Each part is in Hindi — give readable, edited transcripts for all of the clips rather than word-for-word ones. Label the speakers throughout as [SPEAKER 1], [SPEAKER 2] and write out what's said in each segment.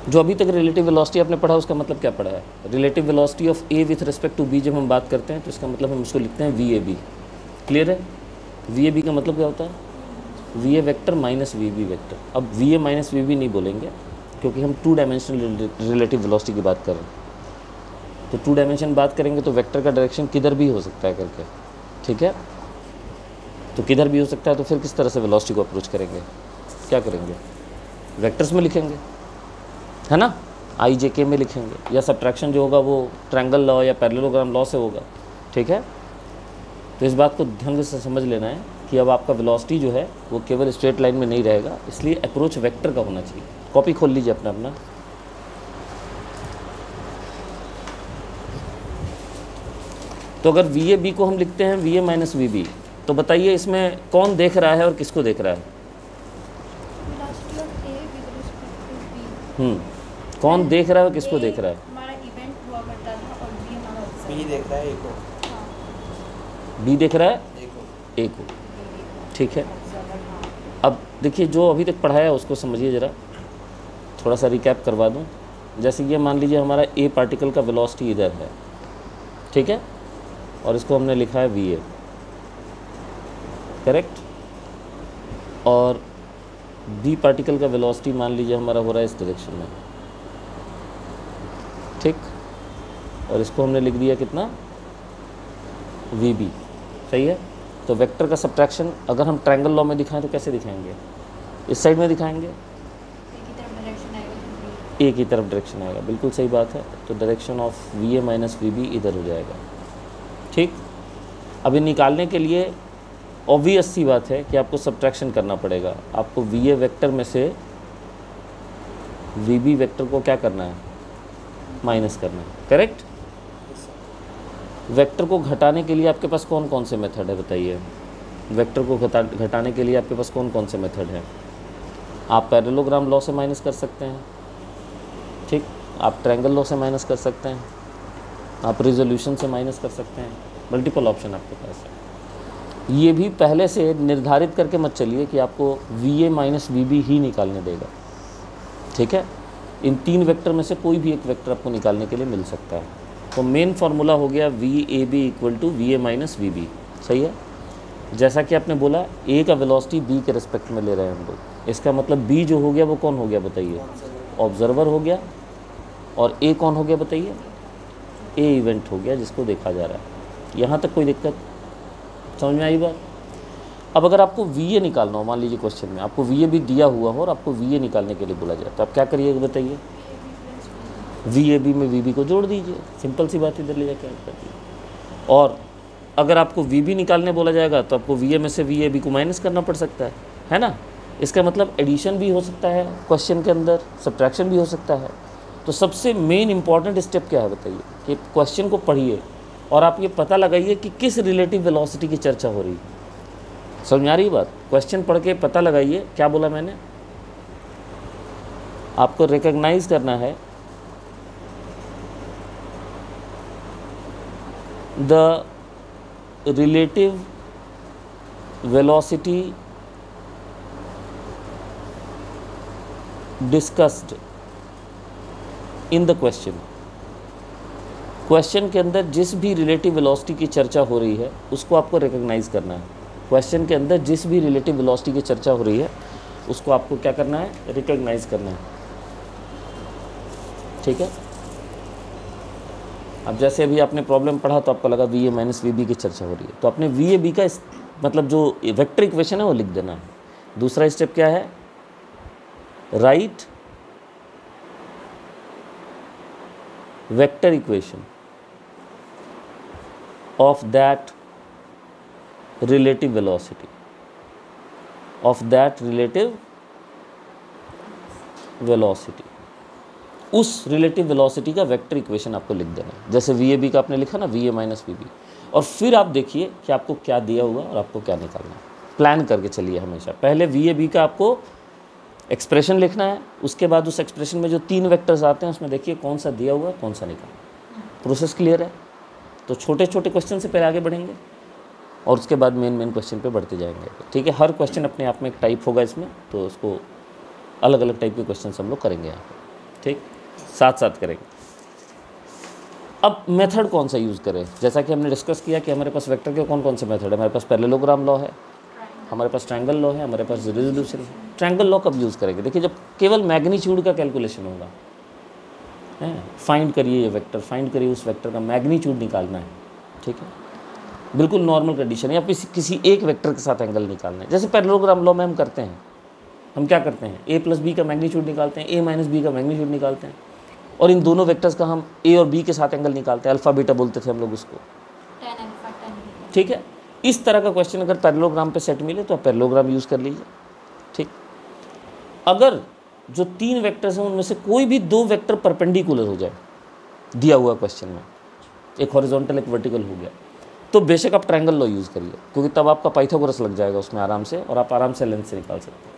[SPEAKER 1] जो अभी तक रिलेटिव वेलोसिटी आपने पढ़ा उसका मतलब क्या पढ़ा है? Relative velocity of A with respect to B जब हम बात करते हैं तो इसका मतलब हम उसको लिखते हैं वी ए बी। क्लियर है? वी ए बी का मतलब क्या होता है? V A vector minus V B vector. अब V A minus V B नहीं बोलेंगे क्योंकि हम 2 डायमेंशनल रिलेटिव वेलोसिटी की बात कर रहे हैं। तो 2 डायमेंशन बात करेंगे तो वेक्टर का डायरेक्शन किधर भी हो सकता है करके, ठीक है? तो किधर भी हो सकता है तो फिर किस तरह से वेलोसिटी को अप्रोच करेंगे? क्या करेंगे? वेक्टर्स में लिखेंगे, है ना? आई जे के में लिखेंगे, या सब्ट्रैक्शन जो होगा वो ट्रायंगल लॉ या पैरेललोग्राम लॉ से होगा, ठीक है? तो इस बात को ढंग से समझ लेना है कि अब आपका वेलोसिटी जो है वो केवल स्ट्रेट लाइन में नहीं रहेगा, इसलिए अप्रोच वेक्टर का होना चाहिए। कॉपी खोल लीजिए अपना अपना। तो अगर वी ए बी को हम लिखते हैं V A minus V B, तो बताइए इसमें कौन देख रहा है और किसको देख रहा है? कौन देख रहा है और किसको देख रहा है?
[SPEAKER 2] हमारा इवेंट हुआ करता था और बी हमारा
[SPEAKER 3] बी देख रहा है ए को,
[SPEAKER 1] बी देख रहा है
[SPEAKER 3] ए को।
[SPEAKER 1] ए को, ठीक है? अब देखिए जो अभी तक पढ़ाया है उसको समझिए ज़रा, थोड़ा सा रिकैप करवा दूं। जैसे ये मान लीजिए हमारा ए पार्टिकल का वेलोसिटी इधर है, ठीक है? और इसको हमने लिखा है वी ए, करेक्ट? और बी पार्टिकल का वेलोसिटी मान लीजिए हमारा हो रहा है इस डायरेक्शन में, ठीक? और इसको हमने लिख दिया कितना? वी बी, सही है? तो वेक्टर का सब्ट्रैक्शन अगर हम ट्रायंगल लॉ में दिखाएं तो कैसे दिखाएंगे? इस साइड में दिखाएंगे, ए की तरफ डायरेक्शन आएगा, बिल्कुल सही बात है। तो direction of V A minus V B इधर हो जाएगा, ठीक? अभी निकालने के लिए ऑब्वियस सी बात है कि आपको सब्ट्रैक्शन करना पड़ेगा। आपको वी ए वेक्टर में से वी बी वेक्टर को क्या करना है? माइनस करना है, करेक्ट? वेक्टर को घटाने के लिए आपके पास कौन कौन से मेथड है बताइए? वेक्टर को घटाने के लिए आपके पास कौन कौन से मेथड हैं? आप पैरेललोग्राम लॉ से माइनस कर सकते हैं, ठीक? आप ट्रायंगल लॉ से माइनस कर सकते हैं, आप रिजोल्यूशन से माइनस कर सकते हैं, मल्टीपल ऑप्शन आपके पास है। ये भी पहले से निर्धारित करके मत चलिए कि आपको V A minus V B ही निकालने देगा, ठीक है? इन 3 वेक्टर में से कोई भी एक वेक्टर आपको निकालने के लिए मिल सकता है। तो मेन फार्मूला हो गया V A B equal to V A minus V B, सही है? जैसा कि आपने बोला ए का वेलोसिटी बी के रिस्पेक्ट में ले रहे हैं हम लोग, इसका मतलब बी जो हो गया वो कौन हो गया बताइए? ऑब्जर्वर हो गया। और ए कौन हो गया बताइए? ए इवेंट हो गया जिसको देखा जा रहा है। यहाँ तक कोई दिक्कत समझ में आई बात? अब अगर आपको वी ए निकालना हो, मान लीजिए क्वेश्चन में आपको वी ए भी दिया हुआ हो और आपको वी ए निकालने के लिए बोला जाए, तो आप क्या करिएगा बताइए? वी ए बी में वी बी को जोड़ दीजिए, सिंपल सी बात, इधर ले जाकर ऐड कर दीजिए। और अगर आपको वी बी निकालने बोला जाएगा तो आपको वी ए में से वी ए बी को माइनस करना पड़ सकता है ना? इसका मतलब एडिशन भी हो सकता है क्वेश्चन के अंदर, सब्ट्रैक्शन भी हो सकता है। तो सबसे मेन इंपॉर्टेंट स्टेप क्या है बताइए? कि क्वेश्चन को पढ़िए और आप ये पता लगाइए कि किस रिलेटिव वेलोसिटी की चर्चा हो रही है। समझ आ रही बात? क्वेश्चन पढ़ के पता लगाइए, क्या बोला मैंने? आपको रिकॉग्नाइज करना है the relative velocity discussed in the question. Question के अंदर जिस भी रिलेटिव वेलोसिटी की चर्चा हो रही है उसको आपको रिकॉग्नाइज करना है। क्वेश्चन के अंदर जिस भी रिलेटिव वेलोसिटी की चर्चा हो रही है उसको आपको क्या करना है? रिकॉग्नाइज करना है, ठीक है? अब जैसे अभी आपने प्रॉब्लम पढ़ा तो आपको लगा V A minus V B की चर्चा हो रही है, तो आपने वी ए बी का मतलब जो वेक्टर इक्वेशन है वो लिख देना है। दूसरा स्टेप क्या है? Right vector equation of that relative velocity, उस रिलेटिव वेलोसिटी का वेक्टर इक्वेशन आपको लिख देना है। जैसे वी ए बी का आपने लिखा ना, V A minus V B, और फिर आप देखिए कि आपको क्या दिया हुआ और आपको क्या निकालना है। प्लान करके चलिए हमेशा। पहले वी ए बी का आपको एक्सप्रेशन लिखना है, उसके बाद उस एक्सप्रेशन में जो 3 वेक्टर्स आते हैं उसमें देखिए कौन सा दिया हुआ है, कौन सा निकालना। प्रोसेस क्लियर है? तो छोटे छोटे क्वेश्चन से पहले आगे बढ़ेंगे और उसके बाद मेन क्वेश्चन पे बढ़ते जाएंगे, ठीक है? हर क्वेश्चन अपने आप में एक टाइप होगा इसमें, तो उसको अलग अलग टाइप के क्वेश्चन हम लोग करेंगे यहाँ पे, ठीक, साथ साथ करेंगे। अब मेथड कौन सा यूज़ करें? जैसा कि हमने डिस्कस किया कि हमारे पास वेक्टर के कौन कौन से मेथड है। हमारे पास पैरेललोग्राम लॉ है, हमारे पास ट्रायंगल लॉ है, हमारे पास रिजोल्यूशन है। ट्रायंगल लॉ कब यूज़ करेंगे? देखिए, जब केवल मैग्नीट्यूड का कैलकुलेशन होगा, है, फाइंड करिए ये वेक्टर, फाइंड करिए उस वेक्टर का मैग्नीट्यूड निकालना है, ठीक है, बिल्कुल नॉर्मल कंडीशन है, या किसी एक वेक्टर के साथ एंगल निकालना है। जैसे पैरेललोग्राम लॉ में हम करते हैं, हम क्या करते हैं, ए प्लस बी का मैग्नीट्यूड निकालते हैं, ए माइनस बी का मैग्नीट्यूड निकालते हैं, और इन दोनों वेक्टर्स का हम ए और बी के साथ एंगल निकालते हैं। अल्फा बीटा बोलते थे हम लोग उसको, ठीक है। इस तरह का क्वेश्चन अगर पैरेललोग्राम पे सेट मिले तो आप पैरेललोग्राम यूज़ कर लीजिए, ठीक। अगर जो 3 वेक्टर्स हैं उनमें से कोई भी 2 वेक्टर परपेंडिकुलर हो जाए दिया हुआ क्वेश्चन में, एक हॉरिजॉन्टल एक वर्टिकल हो गया, तो बेशक आप ट्रायंगल लॉ यूज़ करिए, क्योंकि तब आपका पाइथागोरस लग जाएगा उसमें आराम से, और आप आराम से लेंथ से निकाल सकते हैं।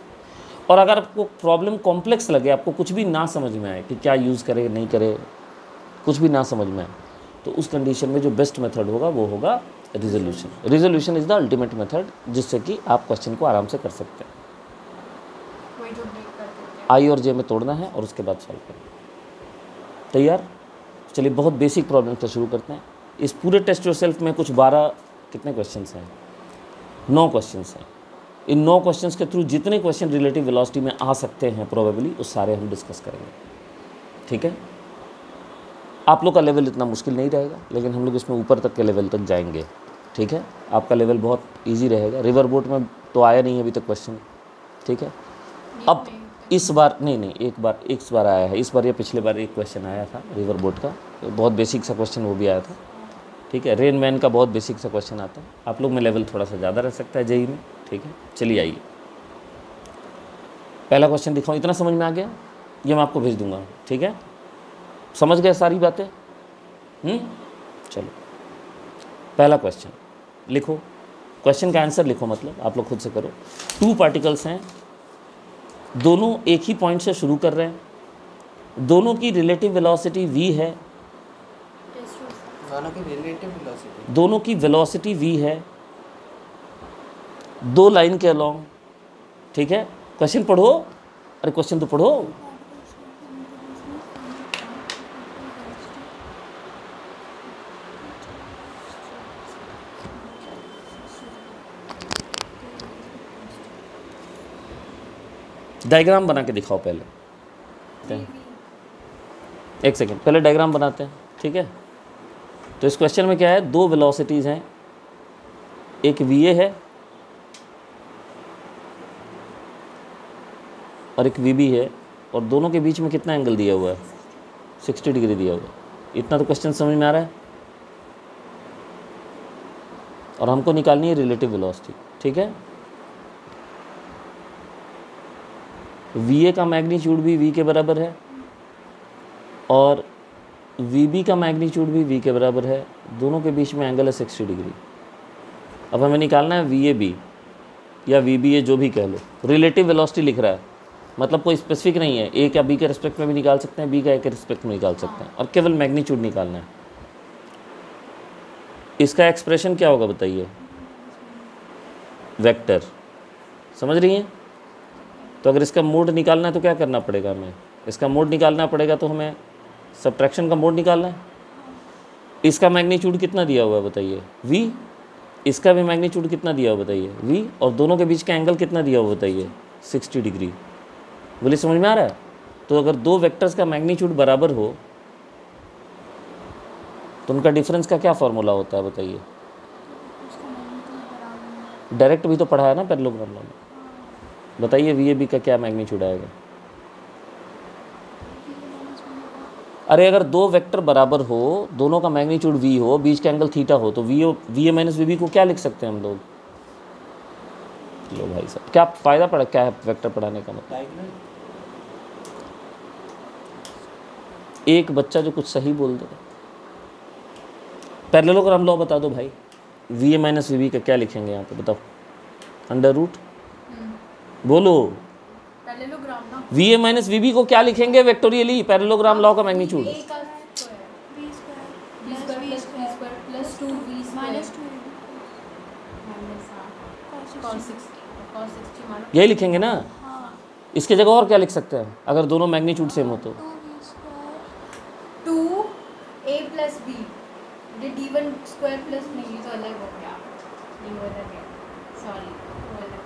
[SPEAKER 1] और अगर आपको प्रॉब्लम कॉम्प्लेक्स लगे, आपको कुछ भी ना समझ में आए कि क्या यूज़ करे नहीं करे, कुछ भी ना समझ में आए, तो उस कंडीशन में जो बेस्ट मेथड होगा वो होगा resolution. Resolution is the ultimate method, जिससे कि आप क्वेश्चन को आराम से कर सकते हैं। आई और जे में तोड़ना है और उसके बाद सॉल्व करना। तैयार? चलिए बहुत बेसिक प्रॉब्लम से शुरू करते हैं। इस पूरे टेस्ट योरसेल्फ में कुछ 12 कितने क्वेश्चंस हैं? 9 क्वेश्चंस हैं। इन 9 क्वेश्चंस के थ्रू जितने क्वेश्चन रिलेटिव वेलोसिटी में आ सकते हैं प्रोबेबली, उस सारे हम डिस्कस करेंगे, ठीक है। आप लोग का लेवल इतना मुश्किल नहीं रहेगा, लेकिन हम लोग इसमें ऊपर तक के लेवल तक जाएंगे, ठीक है। आपका लेवल बहुत ईजी रहेगा। रिवर बोट में तो आया नहीं अभी तक क्वेश्चन, ठीक है। अब इस बार नहीं, एक बार आया है, इस बार या पिछले बार एक क्वेश्चन आया था रिवर बोट का, तो बहुत बेसिक सा क्वेश्चन वो भी आया था, ठीक है। रेन मैन का बहुत बेसिक सा क्वेश्चन आता है। आप लोग में लेवल थोड़ा सा ज़्यादा रह सकता है जेई में, ठीक है। चलिए आइए, पहला क्वेश्चन दिखाऊँ, इतना समझ में आ गया? ये मैं आपको भेज दूंगा, ठीक है। समझ गए सारी बातें? चलो पहला क्वेश्चन लिखो, क्वेश्चन का आंसर लिखो, मतलब आप लोग खुद से करो। 2 पार्टिकल्स हैं, दोनों एक ही पॉइंट से शुरू कर रहे हैं, दोनों की रिलेटिव वेलोसिटी v है, दोनों की वेलोसिटी v है, 2 लाइन के अलोंग, ठीक है। क्वेश्चन पढ़ो, अरे क्वेश्चन तो पढ़ो। डायग्राम बना के दिखाओ पहले, एक सेकेंड, पहले डायग्राम बनाते हैं, ठीक है। तो इस क्वेश्चन में क्या है, 2 वेलोसिटीज़ हैं, एक va है और एक vb है, और दोनों के बीच में कितना एंगल दिया हुआ है? 60 डिग्री दिया हुआ है। इतना तो क्वेश्चन समझ में आ रहा है। और हमको निकालनी है रिलेटिव वेलोसिटी, ठीक है। va का मैग्नीट्यूड भी v के बराबर है और vb का मैग्नीट्यूड भी v के बराबर है, दोनों के बीच में एंगल है 60 डिग्री। अब हमें निकालना है vab या vba, जो भी कह लो। रिलेटिव वेलोसिटी लिख रहा है, मतलब कोई स्पेसिफिक नहीं है, a का b के रिस्पेक्ट में भी निकाल सकते हैं, b का a के रिस्पेक्ट में निकाल सकते हैं, और केवल मैग्नीट्यूड निकालना है। इसका एक्सप्रेशन क्या होगा बताइए? वेक्टर, समझ रही हैं? तो अगर इसका मोड निकालना है तो क्या करना पड़ेगा हमें? इसका मोड निकालना पड़ेगा, तो हमें सब्ट्रैक्शन का मोड निकालना है। इसका मैग्नीट्यूड कितना दिया हुआ है बताइए? v। इसका भी मैग्नीट्यूड कितना दिया हुआ बताइए? v। और दोनों के बीच का एंगल कितना दिया हुआ बताइए? 60 डिग्री। बोलिए समझ में आ रहा है? तो अगर 2 वेक्टर्स का मैग्नीट्यूड बराबर हो तो उनका डिफरेंस का क्या फॉर्मूला होता है बताइए? डायरेक्ट भी तो पढ़ा है ना पैरेललोग्राम लॉ में। बताइए vab का क्या मैग्नीट्यूड आएगा? अरे अगर 2 वेक्टर बराबर हो, दोनों का मैग्नीट्यूड v हो, बीच का एंगल थीटा हो, तो va माइनस vb को क्या लिख सकते हैं हम लोग? लो भाई साहब, क्या फ़ायदा पड़ा, क्या है वेक्टर पढ़ाने का मतलब? एक बच्चा जो कुछ सही बोल दे। पैरेललोग्राम लॉ बता दो भाई, va माइनस vb का क्या लिखेंगे यहाँ पे बताओ? अंडर रूट, बोलो। va माइनस vb को क्या लिखेंगे वेक्टोरियली? पैरेललोग्राम लॉ का मैग्नीट्यूड यही लिखेंगे ना। इसके जगह और क्या लिख सकते हैं अगर दोनों मैग्नीट्यूड सेम हो तो?
[SPEAKER 2] प्लस बी, ये d1 स्क्वायर प्लस नहीं, ये तो अलग हो गया, ये वो अलग है, सॉरी वो अलग है।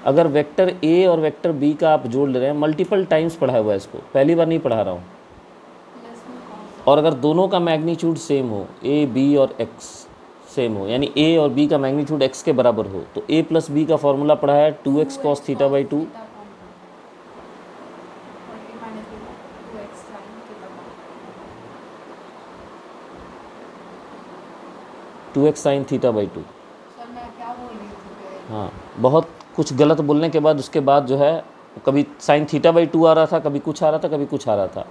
[SPEAKER 1] अगर वेक्टर ए और वेक्टर बी का आप जोड़ ले रहे हैं, मल्टीपल टाइम्स पढ़ा हुआ है इसको, पहली बार नहीं पढ़ा रहा हूँ,
[SPEAKER 2] प्लस में कौन सा?
[SPEAKER 1] और अगर दोनों का मैग्नीट्यूड सेम हो, ए बी और एक्स सेम हो, यानी ए और बी का मैग्नीट्यूड एक्स के बराबर हो, तो ए प्लस बी का फॉर्मूला पढ़ा है 2x cos theta by 2, two X sine theta by 2।
[SPEAKER 2] Sir मैं क्या बोल रही थी?
[SPEAKER 1] हाँ, बहुत कुछ गलत बोलने के बाद उसके बाद जो है कभी साइन थीटा बाई 2 आ रहा था, कभी कुछ आ रहा था, कभी कुछ आ रहा था,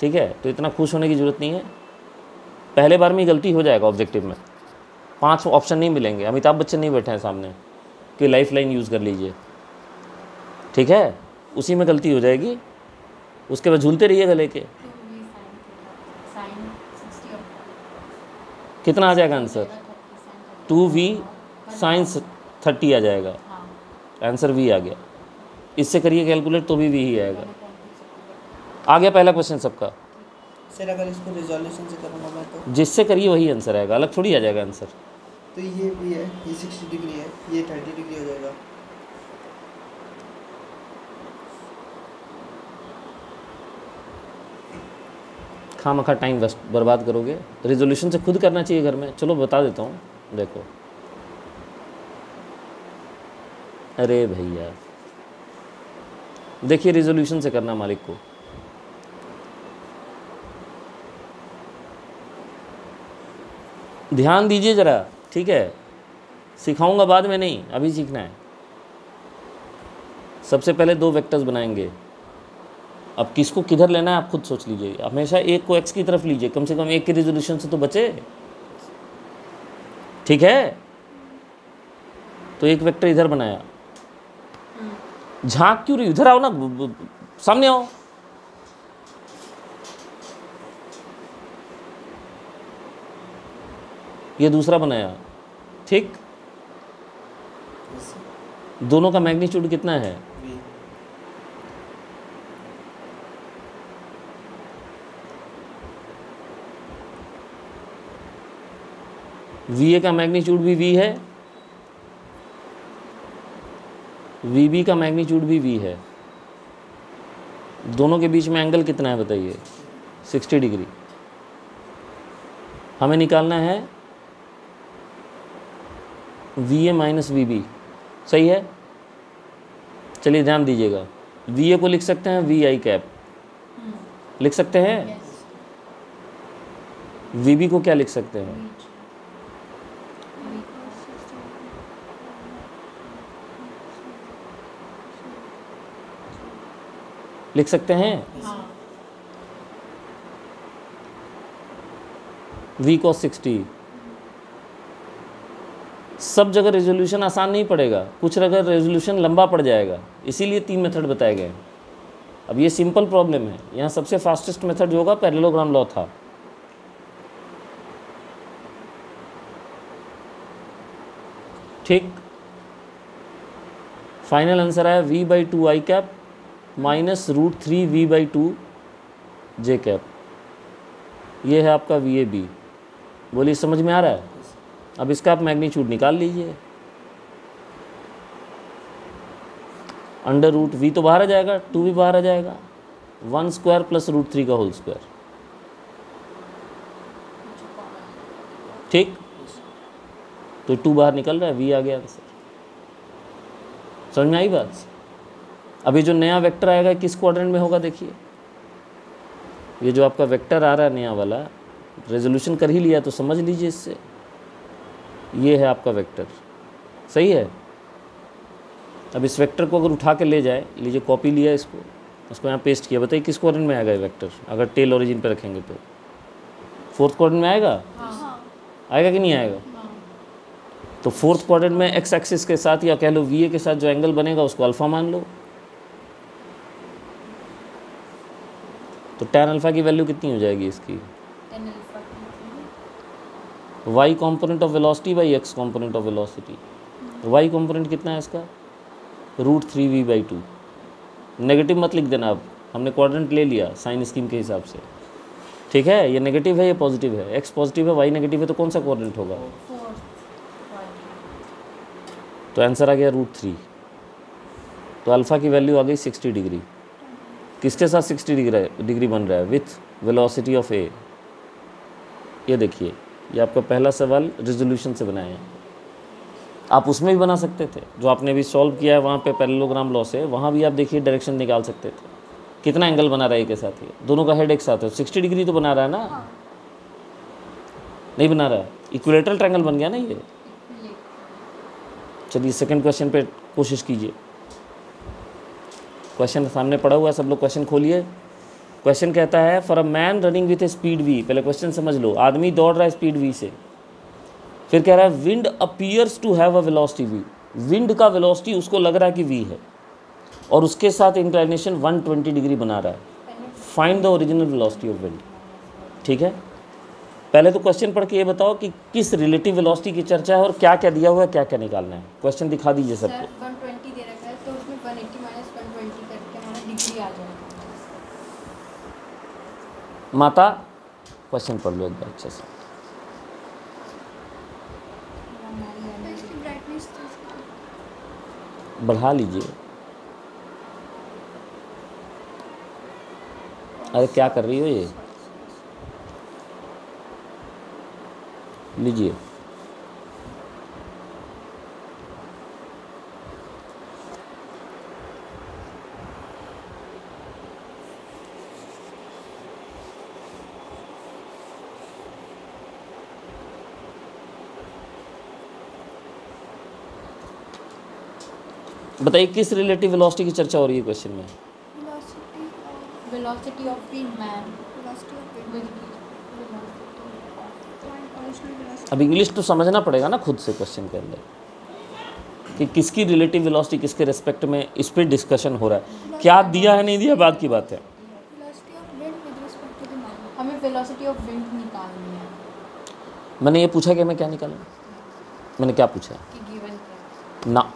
[SPEAKER 1] ठीक है। तो इतना खुश होने की ज़रूरत नहीं है, पहले बार में ही गलती हो जाएगा। ऑब्जेक्टिव में 5 ऑप्शन नहीं मिलेंगे, अमिताभ बच्चन नहीं बैठे हैं सामने कि लाइफ लाइन यूज़ कर लीजिए, ठीक है, उसी में गलती हो जाएगी, उसके बाद झूलते रहिएगा लेके। कितना आ जाएगा आंसर? 2v साइन 30 आ जाएगा, आंसर v आ गया। इससे करिए कैलकुलेट तो भी v ही आएगा। आ गया पहला क्वेश्चन सबका।
[SPEAKER 3] सर अगर इसको रिजोल्यूशन से करूँगा मैं तो
[SPEAKER 1] जिससे करिए वही आंसर आएगा, अलग थोड़ी आ जाएगा आंसर।
[SPEAKER 3] तो ये भी है, ये 60 डिग्री है, ये 30 डिग्री हो जाएगा।
[SPEAKER 1] खामखा टाइम बर्बाद करोगे, रिजोल्यूशन से खुद करना चाहिए घर में। चलो बता देता हूँ, देखो। अरे भैया देखिए, रिजोल्यूशन से करना मालिक को। ध्यान दीजिए ज़रा, ठीक है, सिखाऊंगा बाद में नहीं, अभी सीखना है। सबसे पहले 2 वेक्टर्स बनाएंगे। अब किसको किधर लेना है आप खुद सोच लीजिए। हमेशा एक को x की तरफ लीजिए, कम से कम एक के रिजोल्यूशन से तो बचे, ठीक है। तो एक वेक्टर इधर बनाया, झांक क्यों रही, इधर आओ ना, सामने आओ। ये दूसरा बनाया, ठीक। दोनों का मैग्नीट्यूड कितना है? VA का मैग्नीट्यूड भी V है, VB का मैग्नीट्यूड भी V है। दोनों के बीच में एंगल कितना है बताइए? 60 डिग्री। हमें निकालना है VA माइनस VB, सही है। चलिए ध्यान दीजिएगा, VA को लिख सकते हैं VI कैप, लिख सकते हैं। VB को क्या लिख सकते हैं? लिख सकते हैं V cos 60। सब जगह रेजोल्यूशन आसान नहीं पड़ेगा, कुछ जगह रेजोल्यूशन लंबा पड़ जाएगा, इसीलिए 3 मेथड बताए गए। अब ये सिंपल प्रॉब्लम है, यहाँ सबसे फास्टेस्ट मेथड जो होगा पैरेललोग्राम लॉ था। ठीक, फाइनल आंसर आया V/2 I cap minus √3V/2 J cap. ये है आपका VAB। बोलिए समझ में आ रहा है? अब इसका आप मैग्नीट्यूड निकाल लीजिए। अंडर रूट V तो बाहर आ जाएगा, 2 भी बाहर आ जाएगा, 1 स्क्वायर प्लस √3 का होल स्क्वायर, ठीक। तो 2 बाहर निकल रहा है, V आ गया आंसर। समझ में आई बात? अभी जो नया वेक्टर आएगा किस क्वाड्रेंट में होगा देखिए। ये जो आपका वेक्टर आ रहा है नया वाला, रेजोल्यूशन कर ही लिया तो समझ लीजिए इससे। ये है आपका वेक्टर, सही है। अब इस वेक्टर को अगर उठा के ले जाए, लीजिए कॉपी लिया इसको यहाँ पेस्ट किया, बताइए किस क्वाड्रेंट में आएगा ये वेक्टर? अगर टेल ओरिजिन पे रखेंगे तो 4th क्वाड्रेंट में आएगा। आएगा कि नहीं आएगा? तो 4th क्वाड्रेंट में एक्स एक्सिस के साथ या कह लो VA के साथ जो एंगल बनेगा उसको अल्फा मान लो। तो tan अल्फा की वैल्यू कितनी हो जाएगी इसकी? y component of velocity by x component of velocity. y component कितना है इसका? √3V/2। नेगेटिव मत लिख देना अब, हमने क्वाड्रेंट ले लिया साइन स्कीम के हिसाब से, ठीक है। ये नेगेटिव है, ये पॉजिटिव है, एक्स पॉजिटिव है, वाई नेगेटिव है, तो कौन सा क्वाड्रेंट होगा?
[SPEAKER 2] फोर्थ
[SPEAKER 1] तो आंसर आ गया √3। तो अल्फ़ा की वैल्यू आ गई 60 डिग्री। किसके साथ 60 डिग्री बन रहा है? विथ वेलोसिटी ऑफ ए। ये देखिए, ये आपका पहला सवाल रिजोल्यूशन से बनाया है। आप उसमें भी बना सकते थे, जो आपने भी सॉल्व किया है वहाँ पे पैरेललोग्राम लॉ से, वहाँ भी आप देखिए डायरेक्शन निकाल सकते थे। कितना एंगल बना रहा है के साथ? ये दोनों का हेड एक साथ है, 60 डिग्री तो बना रहा है ना? नहीं बना रहा है, इक्विलेटरल ट्रायंगल बन गया ना ये। चलिए सेकंड क्वेश्चन पे कोशिश कीजिए। क्वेश्चन सामने पड़ा हुआ है, सब लोग क्वेश्चन खोलिए। क्वेश्चन कहता है for a man running with A speed v। पहले क्वेश्चन समझ लो, आदमी दौड़ रहा है स्पीड v से। फिर कह रहा है wind appears to have a velocity v। Wind का वेलोसिटी उसको लग रहा है कि v है, और उसके साथ इंक्लाइनेशन 120 डिग्री बना रहा है। Find the original velocity of wind. ठीक है, पहले तो क्वेश्चन पढ़ के ये बताओ कि किस रिलेटिव वेलोसिटी की चर्चा है और क्या क्या दिया हुआ है, क्या क्या निकालना है। क्वेश्चन दिखा दीजिए
[SPEAKER 2] सर
[SPEAKER 1] सबको।
[SPEAKER 2] 120 दे रखा है, तो उसमें 180 माइनस 120 करके हमारा डिग्री आ जाएगा।
[SPEAKER 1] माता क्वेश्चन पढ़ लो एक बार अच्छे से,
[SPEAKER 2] इसकी ब्राइटनेस
[SPEAKER 1] बढ़ा लीजिए। अरे क्या कर रही हो ये? लीजिए। बताइए किस रिलेटिव वेलोसिटी की चर्चा हो रही है क्वेश्चन में?
[SPEAKER 2] Velocity of wind man.
[SPEAKER 1] अब इंग्लिश तो समझना पड़ेगा ना खुद से क्वेश्चन के अंदर, कि किसकी रिलेटिव वेलोसिटी किसके रेस्पेक्ट में, इस पर डिस्कशन हो रहा है। क्या दिया है नहीं दिया बात की बात है।
[SPEAKER 2] हमें वेलोसिटी ऑफ विंड निकालनी है।
[SPEAKER 1] मैंने ये पूछा कि मैं क्या निकालूं? मैंने क्या पूछा?
[SPEAKER 2] कि गिवन क्या
[SPEAKER 1] ना,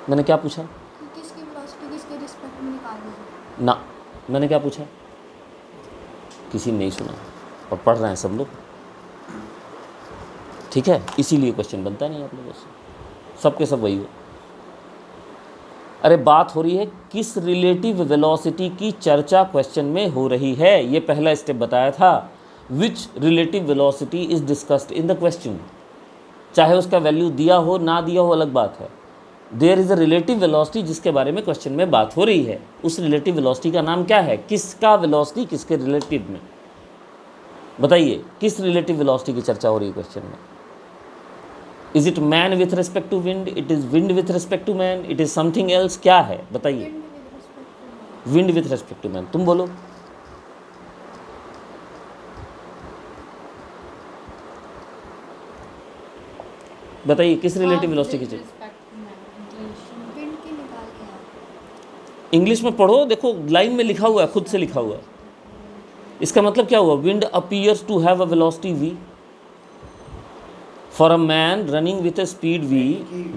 [SPEAKER 1] मैंने क्या पूछा?
[SPEAKER 2] किसकी वेलोसिटी किसके रिस्पेक्ट में निकालनी है।
[SPEAKER 1] ना, मैंने क्या पूछा? किसी ने नहीं सुना और पढ़ रहे हैं सब लोग, ठीक है, इसीलिए क्वेश्चन बनता नहीं आप लोगों से, सबके सब वही हो। अरे बात हो रही है किस रिलेटिव वेलोसिटी की चर्चा क्वेश्चन में हो रही है, ये पहला स्टेप बताया था। Which relative velocity is discussed in the question. चाहे उसका वैल्यू दिया हो ना दिया हो अलग बात है, there is a relative velocity जिसके बारे में क्वेश्चन में बात हो रही है। उस रिलेटिव वेलोसिटी का नाम क्या है? किसका वेलोसिटी किसके रिलेटिव में? बताइए किस रिलेटिव वेलोसिटी की चर्चा हो रही है क्वेश्चन में? Is it man with respect to wind? It is wind with respect to man? It is something else? क्या है बताइए? Wind with respect to man. तुम बोलो। बताइए किस रिलेटिव वेलोसिटी की चर्चा? इंग्लिश में पढ़ो, देखो लाइन में लिखा हुआ है, खुद से लिखा हुआ है। इसका मतलब क्या हुआ? Wind appears to have a velocity v। For a man running with a speed v,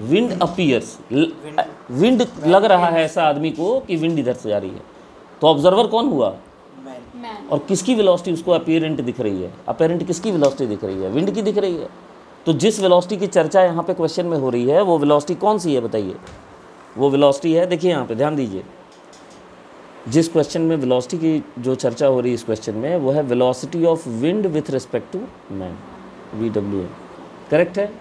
[SPEAKER 1] wind appears, wind लग रहा है ऐसा आदमी को कि विंड इधर से जा रही है। तो ऑब्जर्वर कौन हुआ?
[SPEAKER 2] मैन।
[SPEAKER 1] और किसकी वेलोसिटी उसको अपीरेंट दिख रही है? अपीरेंट किसकी वेलोसिटी दिख रही है? विंड की दिख रही है। तो जिस वेलोसिटी की चर्चा यहाँ पे क्वेश्चन में हो रही है वो वेलोसिटी कौन सी है बताइए? वो वेलोसिटी है, देखिए यहाँ पे ध्यान दीजिए, जिस क्वेश्चन में वेलोसिटी की जो चर्चा हो रही है इस क्वेश्चन में, वो है velocity of wind with respect to man, VWM। Correct है?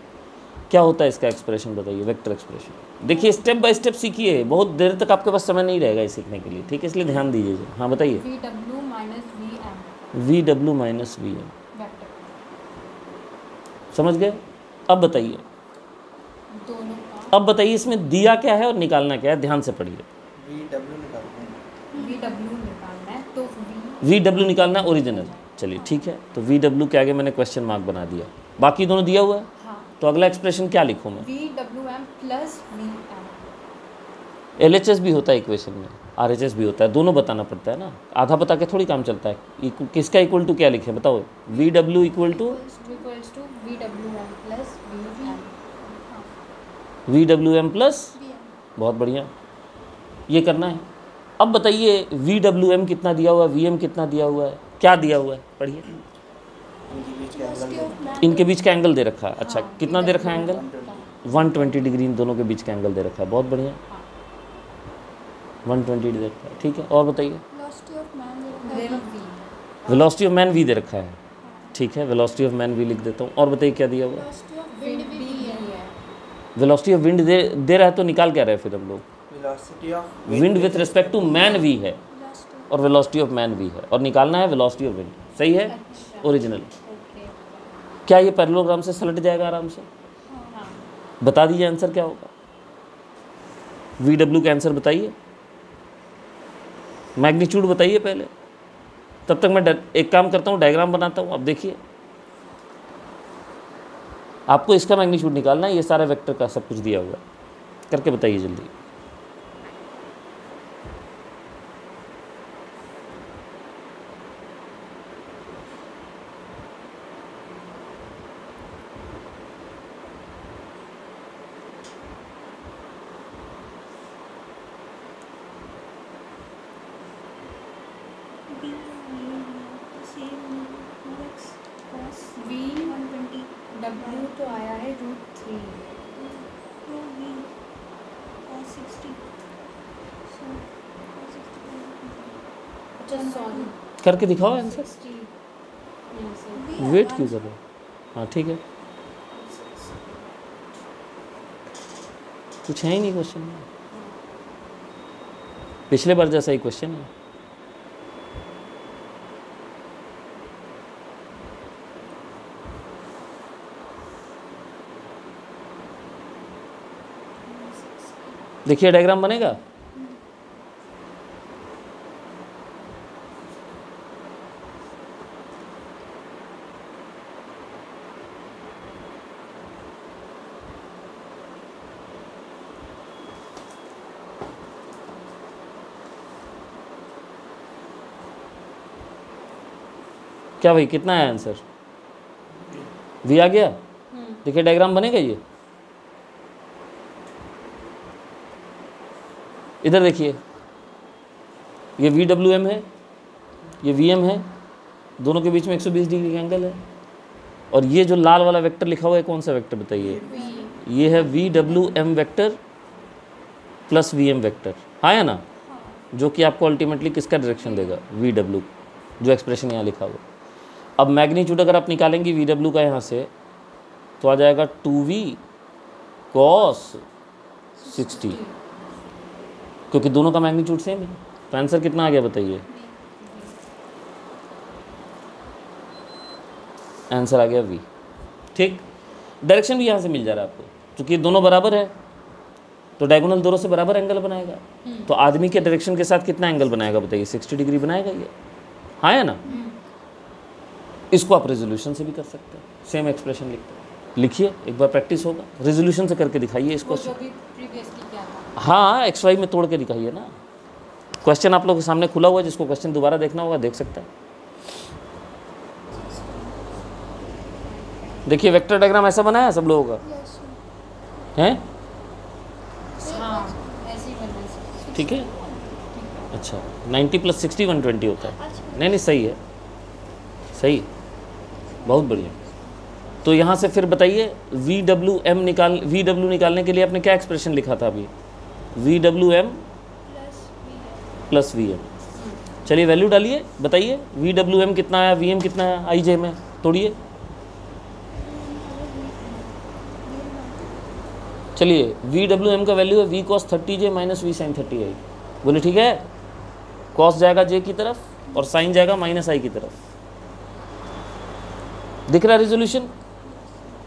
[SPEAKER 1] क्या होता है इसका एक्सप्रेशन बताइए? Vector expression. देखिए स्टेप बाय स्टेप सीखिए, बहुत देर तक आपके पास समय नहीं रहेगा ये सीखने के लिए, ठीक है, इसलिए ध्यान दीजिए। हाँ बताइए।
[SPEAKER 2] VW minus VM।
[SPEAKER 1] VW minus VM, समझ गए? अब बताइए,
[SPEAKER 2] दोनों का।
[SPEAKER 1] अब बताइए इसमें दिया क्या है और निकालना क्या है, ध्यान से पढ़िए।
[SPEAKER 2] VW निकालना है तो
[SPEAKER 1] VW निकालना है ओरिजिनल। चलिए ठीक है, तो VW के आगे मैंने क्वेश्चन मार्क बना दिया, बाकी दोनों दिया हुआ है।
[SPEAKER 2] हाँ।
[SPEAKER 1] तो अगला एक्सप्रेशन क्या लिखूँ मैं?
[SPEAKER 2] VWM plus VM।
[SPEAKER 1] LHS भी होता है इक्वेशन में, RHS भी होता है, दोनों बताना पड़ता है ना, आधा बता के थोड़ी काम चलता है। किसका इक्वल टू क्या लिखे बताओ? VW equal to
[SPEAKER 2] VWM plus VM।
[SPEAKER 1] VWM plus, बहुत बढ़िया, ये करना है। अब बताइए VWM कितना दिया हुआ है, VM कितना दिया हुआ है, क्या दिया हुआ है, पढ़िए। इनके बीच का एंगल दे रखा है। अच्छा, कितना दे रखा है एंगल? 120 डिग्री इन दोनों के बीच का एंगल दे रखा है। बहुत बढ़िया, 120 दे रखा है। ठीक है, और बताइए। वेलोसिटी ऑफ मैन V दे रखा है। ठीक है, वेलोसिटी ऑफ मैन V लिख देता हूँ। और बताइए क्या दिया हुआ है? वेलोसिटी ऑफ विंड दे रहा है, तो निकाल क्या रहे हैं फिर हम लोग?
[SPEAKER 3] Velocity of
[SPEAKER 1] wind with respect to man V है और वेलोसिटी ऑफ मैन V है, और निकालना है वेलोसिटी ऑफ विंड। सही है, ओरिजिनल। क्या ये पैरेललोग्राम से सलट जाएगा आराम से? बता दीजिए आंसर क्या होगा। VW का आंसर बताइए, मैग्नीट्यूड बताइए पहले, तब तक मैं एक काम करता हूँ, डायग्राम बनाता हूँ। अब देखिए, आपको इसका मैग्नीट्यूड निकालना है, ये सारा वेक्टर का सब कुछ दिया हुआ है, करके बताइए जल्दी।
[SPEAKER 2] W तो आया है √3। अच्छा सॉरी,
[SPEAKER 1] करके दिखाओ आंसर।
[SPEAKER 2] 60।
[SPEAKER 1] वेट क्यों कर रहे हो? हाँ ठीक है, कुछ है ही नहीं क्वेश्चन में, पिछले बार जैसा ही क्वेश्चन है। देखिए डायग्राम बनेगा। क्या भाई, कितना है आंसर? V आ गया। देखिए डायग्राम बनेगा ये। इधर देखिए, ये VWM है, ये VM है, दोनों के बीच में 120 डिग्री का एंगल है। और ये जो लाल वाला वेक्टर लिखा हुआ है, कौन सा वेक्टर बताइए? ये है VWM vector plus VM vector, हाँ या ना? जो कि आपको अल्टीमेटली किसका डायरेक्शन देगा? VW, जो एक्सप्रेशन यहाँ लिखा हुआ। अब मैग्नीट्यूड अगर आप निकालेंगे VW का यहाँ से, तो आ जाएगा 2V cos 60, क्योंकि दोनों का मैग्नीट्यूड सेम है। तो आंसर कितना आ गया बताइए? आंसर आ गया V। ठीक, डायरेक्शन भी यहाँ से मिल जा रहा है आपको, क्योंकि दोनों बराबर है, तो डायगोनल दोनों से बराबर एंगल बनाएगा। तो आदमी के डायरेक्शन के साथ कितना एंगल बनाएगा बताइए? 60 डिग्री बनाएगा ये, हाँ या ना? इसको आप रेजोल्यूशन से भी कर सकते हैं, सेम एक्सप्रेशन लिखते हैं। लिखिए, एक बार प्रैक्टिस होगा, रेजोल्यूशन से करके दिखाइए इसको। हाँ, XY में तोड़ के दिखाइए ना। क्वेश्चन आप लोगों के सामने खुला हुआ है, जिसको क्वेश्चन दोबारा देखना होगा देख सकता है। देखिए वेक्टर डायग्राम ऐसा बनाया है सब लोगों का, हैं? ठीक है, अच्छा 90 + 60 120 होता है। नहीं सही है, सही, बहुत बढ़िया। तो यहाँ से फिर बताइए VW निकालने के लिए आपने क्या एक्सप्रेशन लिखा था अभी? VWM plus VM। चलिए वैल्यू डालिए, बताइए VWM कितना आया, VM कितना आया, IJ में तोड़िए। चलिए VWM का वैल्यू है V cos 30J - V sin 30I। बोले ठीक है, cos जाएगा J की तरफ और sin जाएगा -I की तरफ। दिख रहा है रेजोल्यूशन?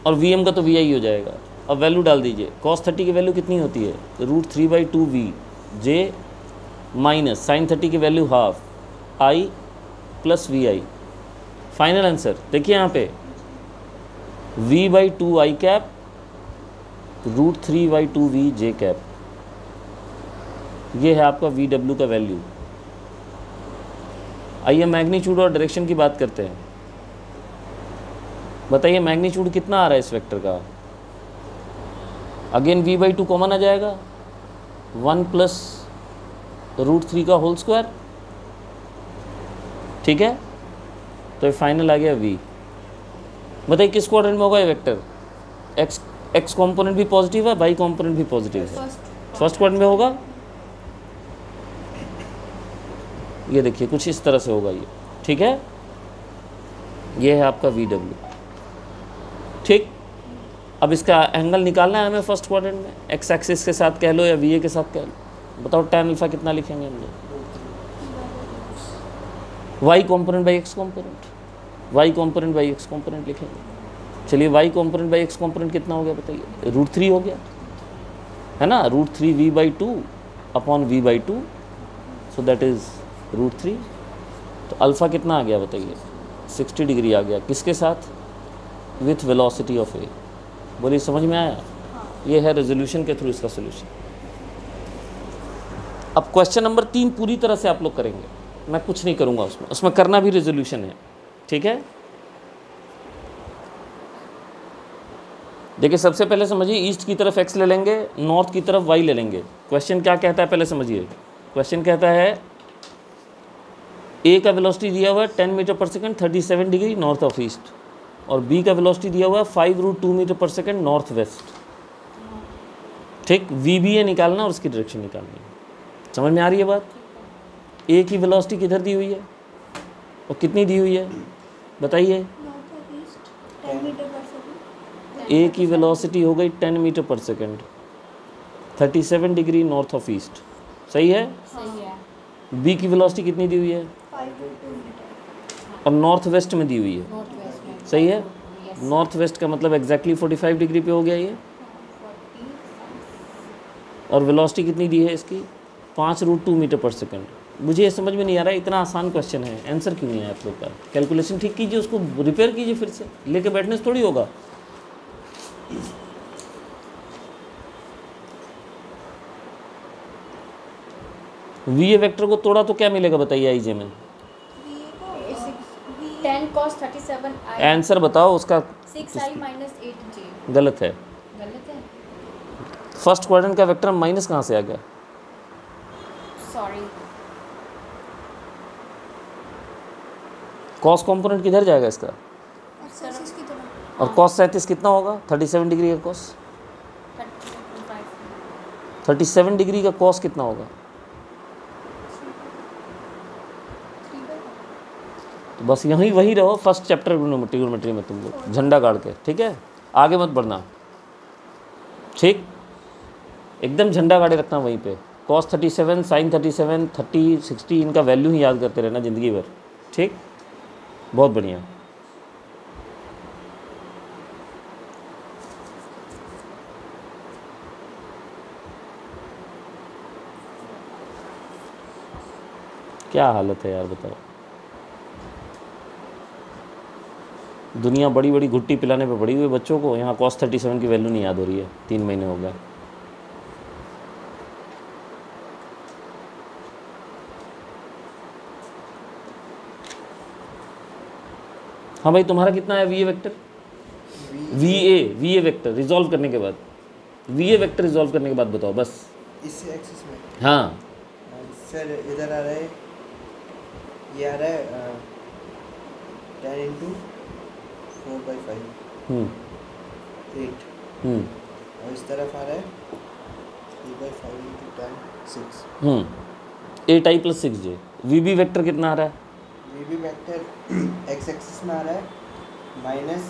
[SPEAKER 1] और VM का तो VI हो जाएगा। अब वैल्यू डाल दीजिए। cos 30 की वैल्यू कितनी होती है? √3/2V J माइनस sin 30 की value half I + VI। Final answer देखिए यहाँ पे, V/2I cap √3/2V J cap. ये है आपका VW का वैल्यू। आइए मैग्नीट्यूड और डायरेक्शन की बात करते हैं। बताइए मैग्नीट्यूड कितना आ रहा है इस वेक्टर का? अगेन V/2 कॉमन आ जाएगा, 1 + √3 का होल स्क्वायर, ठीक है। तो ये फाइनल आ गया v। बताइए किस क्वाड्रेंट में होगा ये वेक्टर? एक्स कॉम्पोनेंट भी पॉजिटिव है, वाई कॉम्पोनेंट भी पॉजिटिव है, फर्स्ट क्वाड्रेंट में होगा। ये देखिए कुछ इस तरह से होगा ये, ठीक है। ये है आपका VW, ठीक। अब इसका एंगल निकालना है हमें फर्स्ट क्वाड्रेंट में, एक्स एक्सिस के साथ कह लो या VA के साथ कह लो। बताओ tan अल्फा कितना लिखेंगे हम लोग? Y component by X component, Y component by X component लिखेंगे। चलिए Y component by X component कितना हो गया बताइए? √3 हो गया, है ना। √3v/2 upon v/2, so that is √3। तो अल्फ़ा कितना आ गया बताइए? 60 डिग्री आ गया। किसके साथ? विथ वेलोसिटी ऑफ ए। बोलिए समझ में आया? ये है रेजोल्यूशन के थ्रू इसका सोल्यूशन। अब क्वेश्चन नंबर 3 पूरी तरह से आप लोग करेंगे, मैं कुछ नहीं करूँगा उसमें, उसमें करना भी रेजोल्यूशन है, ठीक है। देखिए सबसे पहले समझिए, ईस्ट की तरफ x ले लेंगे, नॉर्थ की तरफ y ले लेंगे। क्वेश्चन क्या कहता है पहले समझिए। क्वेश्चन कहता है A का वेलोसिटी दिया हुआ है 10 मीटर पर second 37 degree north of east, और B का वेलोसिटी दिया हुआ है 5√2 मीटर पर सेकंड नॉर्थ वेस्ट, ठीक। VBA निकालना और उसकी डायरेक्शन निकालनी है। समझ में आ रही है बात? A की वेलोसिटी किधर दी हुई है और कितनी दी हुई है बताइए? A की वेलोसिटी हो गई 10 मीटर पर second 37 degree north of east, सही है।
[SPEAKER 2] सही है।
[SPEAKER 1] B की वेलोसिटी कितनी दी हुई है?
[SPEAKER 2] 5/2 मीटर
[SPEAKER 1] और नॉर्थ वेस्ट में दी हुई है,
[SPEAKER 2] नॉर्थ वेस्ट में।
[SPEAKER 1] सही है। नॉर्थ वेस्ट का मतलब एग्जैक्टली 45 डिग्री पे हो गया ये।
[SPEAKER 2] 45
[SPEAKER 1] और वेलोसिटी कितनी दी है इसकी? 5√2 मीटर पर सेकंड। मुझे ये समझ में नहीं आ रहा है, इतना आसान क्वेश्चन है, आंसर क्यों नहीं है आप लोग का? कैलकुलेशन ठीक कीजिए, उसको रिपेयर कीजिए, फिर से लेके बैठने से थोड़ी होगा। VA वेक्टर को तोड़ा तो क्या मिलेगा बताइए आईजे में?
[SPEAKER 2] 10 cos 37 I
[SPEAKER 1] आंसर बताओ उसका।
[SPEAKER 2] 6i - 8j।
[SPEAKER 1] गलत है।
[SPEAKER 2] गलत है,
[SPEAKER 1] फर्स्ट क्वाड्रेंट का वेक्टर माइनस कहाँ से आ गया?
[SPEAKER 2] सॉरी।
[SPEAKER 1] कॉस कंपोनेंट किधर जाएगा इसका? और कॉस 37 कितना होगा? 37 डिग्री का कॉस। 37 डिग्री का कॉस कितना होगा? तो बस यहीं वही रहो, फर्स्ट चैप्टर ट्रिग्नोमेट्री में तुम लोग झंडा गाड़ के, ठीक है। आगे मत बढ़ना, ठीक। एकदम झंडा गाड़े रखना वहीं पे। cos 37 sin 37 30 60 इनका वैल्यू ही याद करते रहना ज़िंदगी भर, ठीक। बहुत बढ़िया। क्या हालत है यार बताओ। दुनिया बड़ी बड़ी घुट्टी पिलाने पे पड़ी हुई बच्चों को, यहाँ cos 37 की वैल्यू नहीं याद हो रही है, 3 महीने हो गए। हाँ भाई तुम्हारा कितना है VA vector? VA vector resolve करने के बाद, VA वेक्टर रिजॉल्व करने के बाद बताओ बस।
[SPEAKER 3] इससे एक्सिस में
[SPEAKER 1] हाँ
[SPEAKER 3] सर इधर आ रहा है, ये आ रहा है 10 × 4/5 8, और इस तरफ आ रहा है 3/5 × 10 6।
[SPEAKER 1] 8i + 6j। VB वेक्टर कितना आ रहा है?
[SPEAKER 3] VB वेक्टर एक्स एक्सिस में आ रहा है -5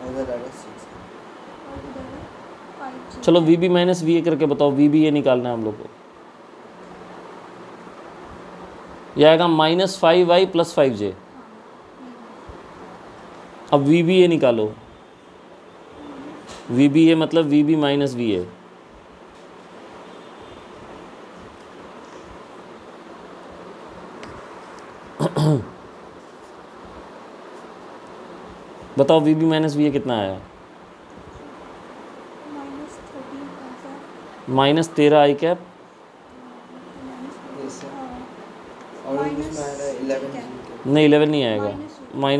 [SPEAKER 3] उधर आ रहा है 6।
[SPEAKER 1] चलो VB - VA करके बताओ, VBA निकालना है हम लोग को। यह आएगा -5i + 5j। अब VBA निकालो। VBA मतलब VB - VA। बताओ VB - VA कितना आया? -13i cap.
[SPEAKER 3] और इसमें आ रहा है 11
[SPEAKER 1] नहीं 11 नहीं आएगा,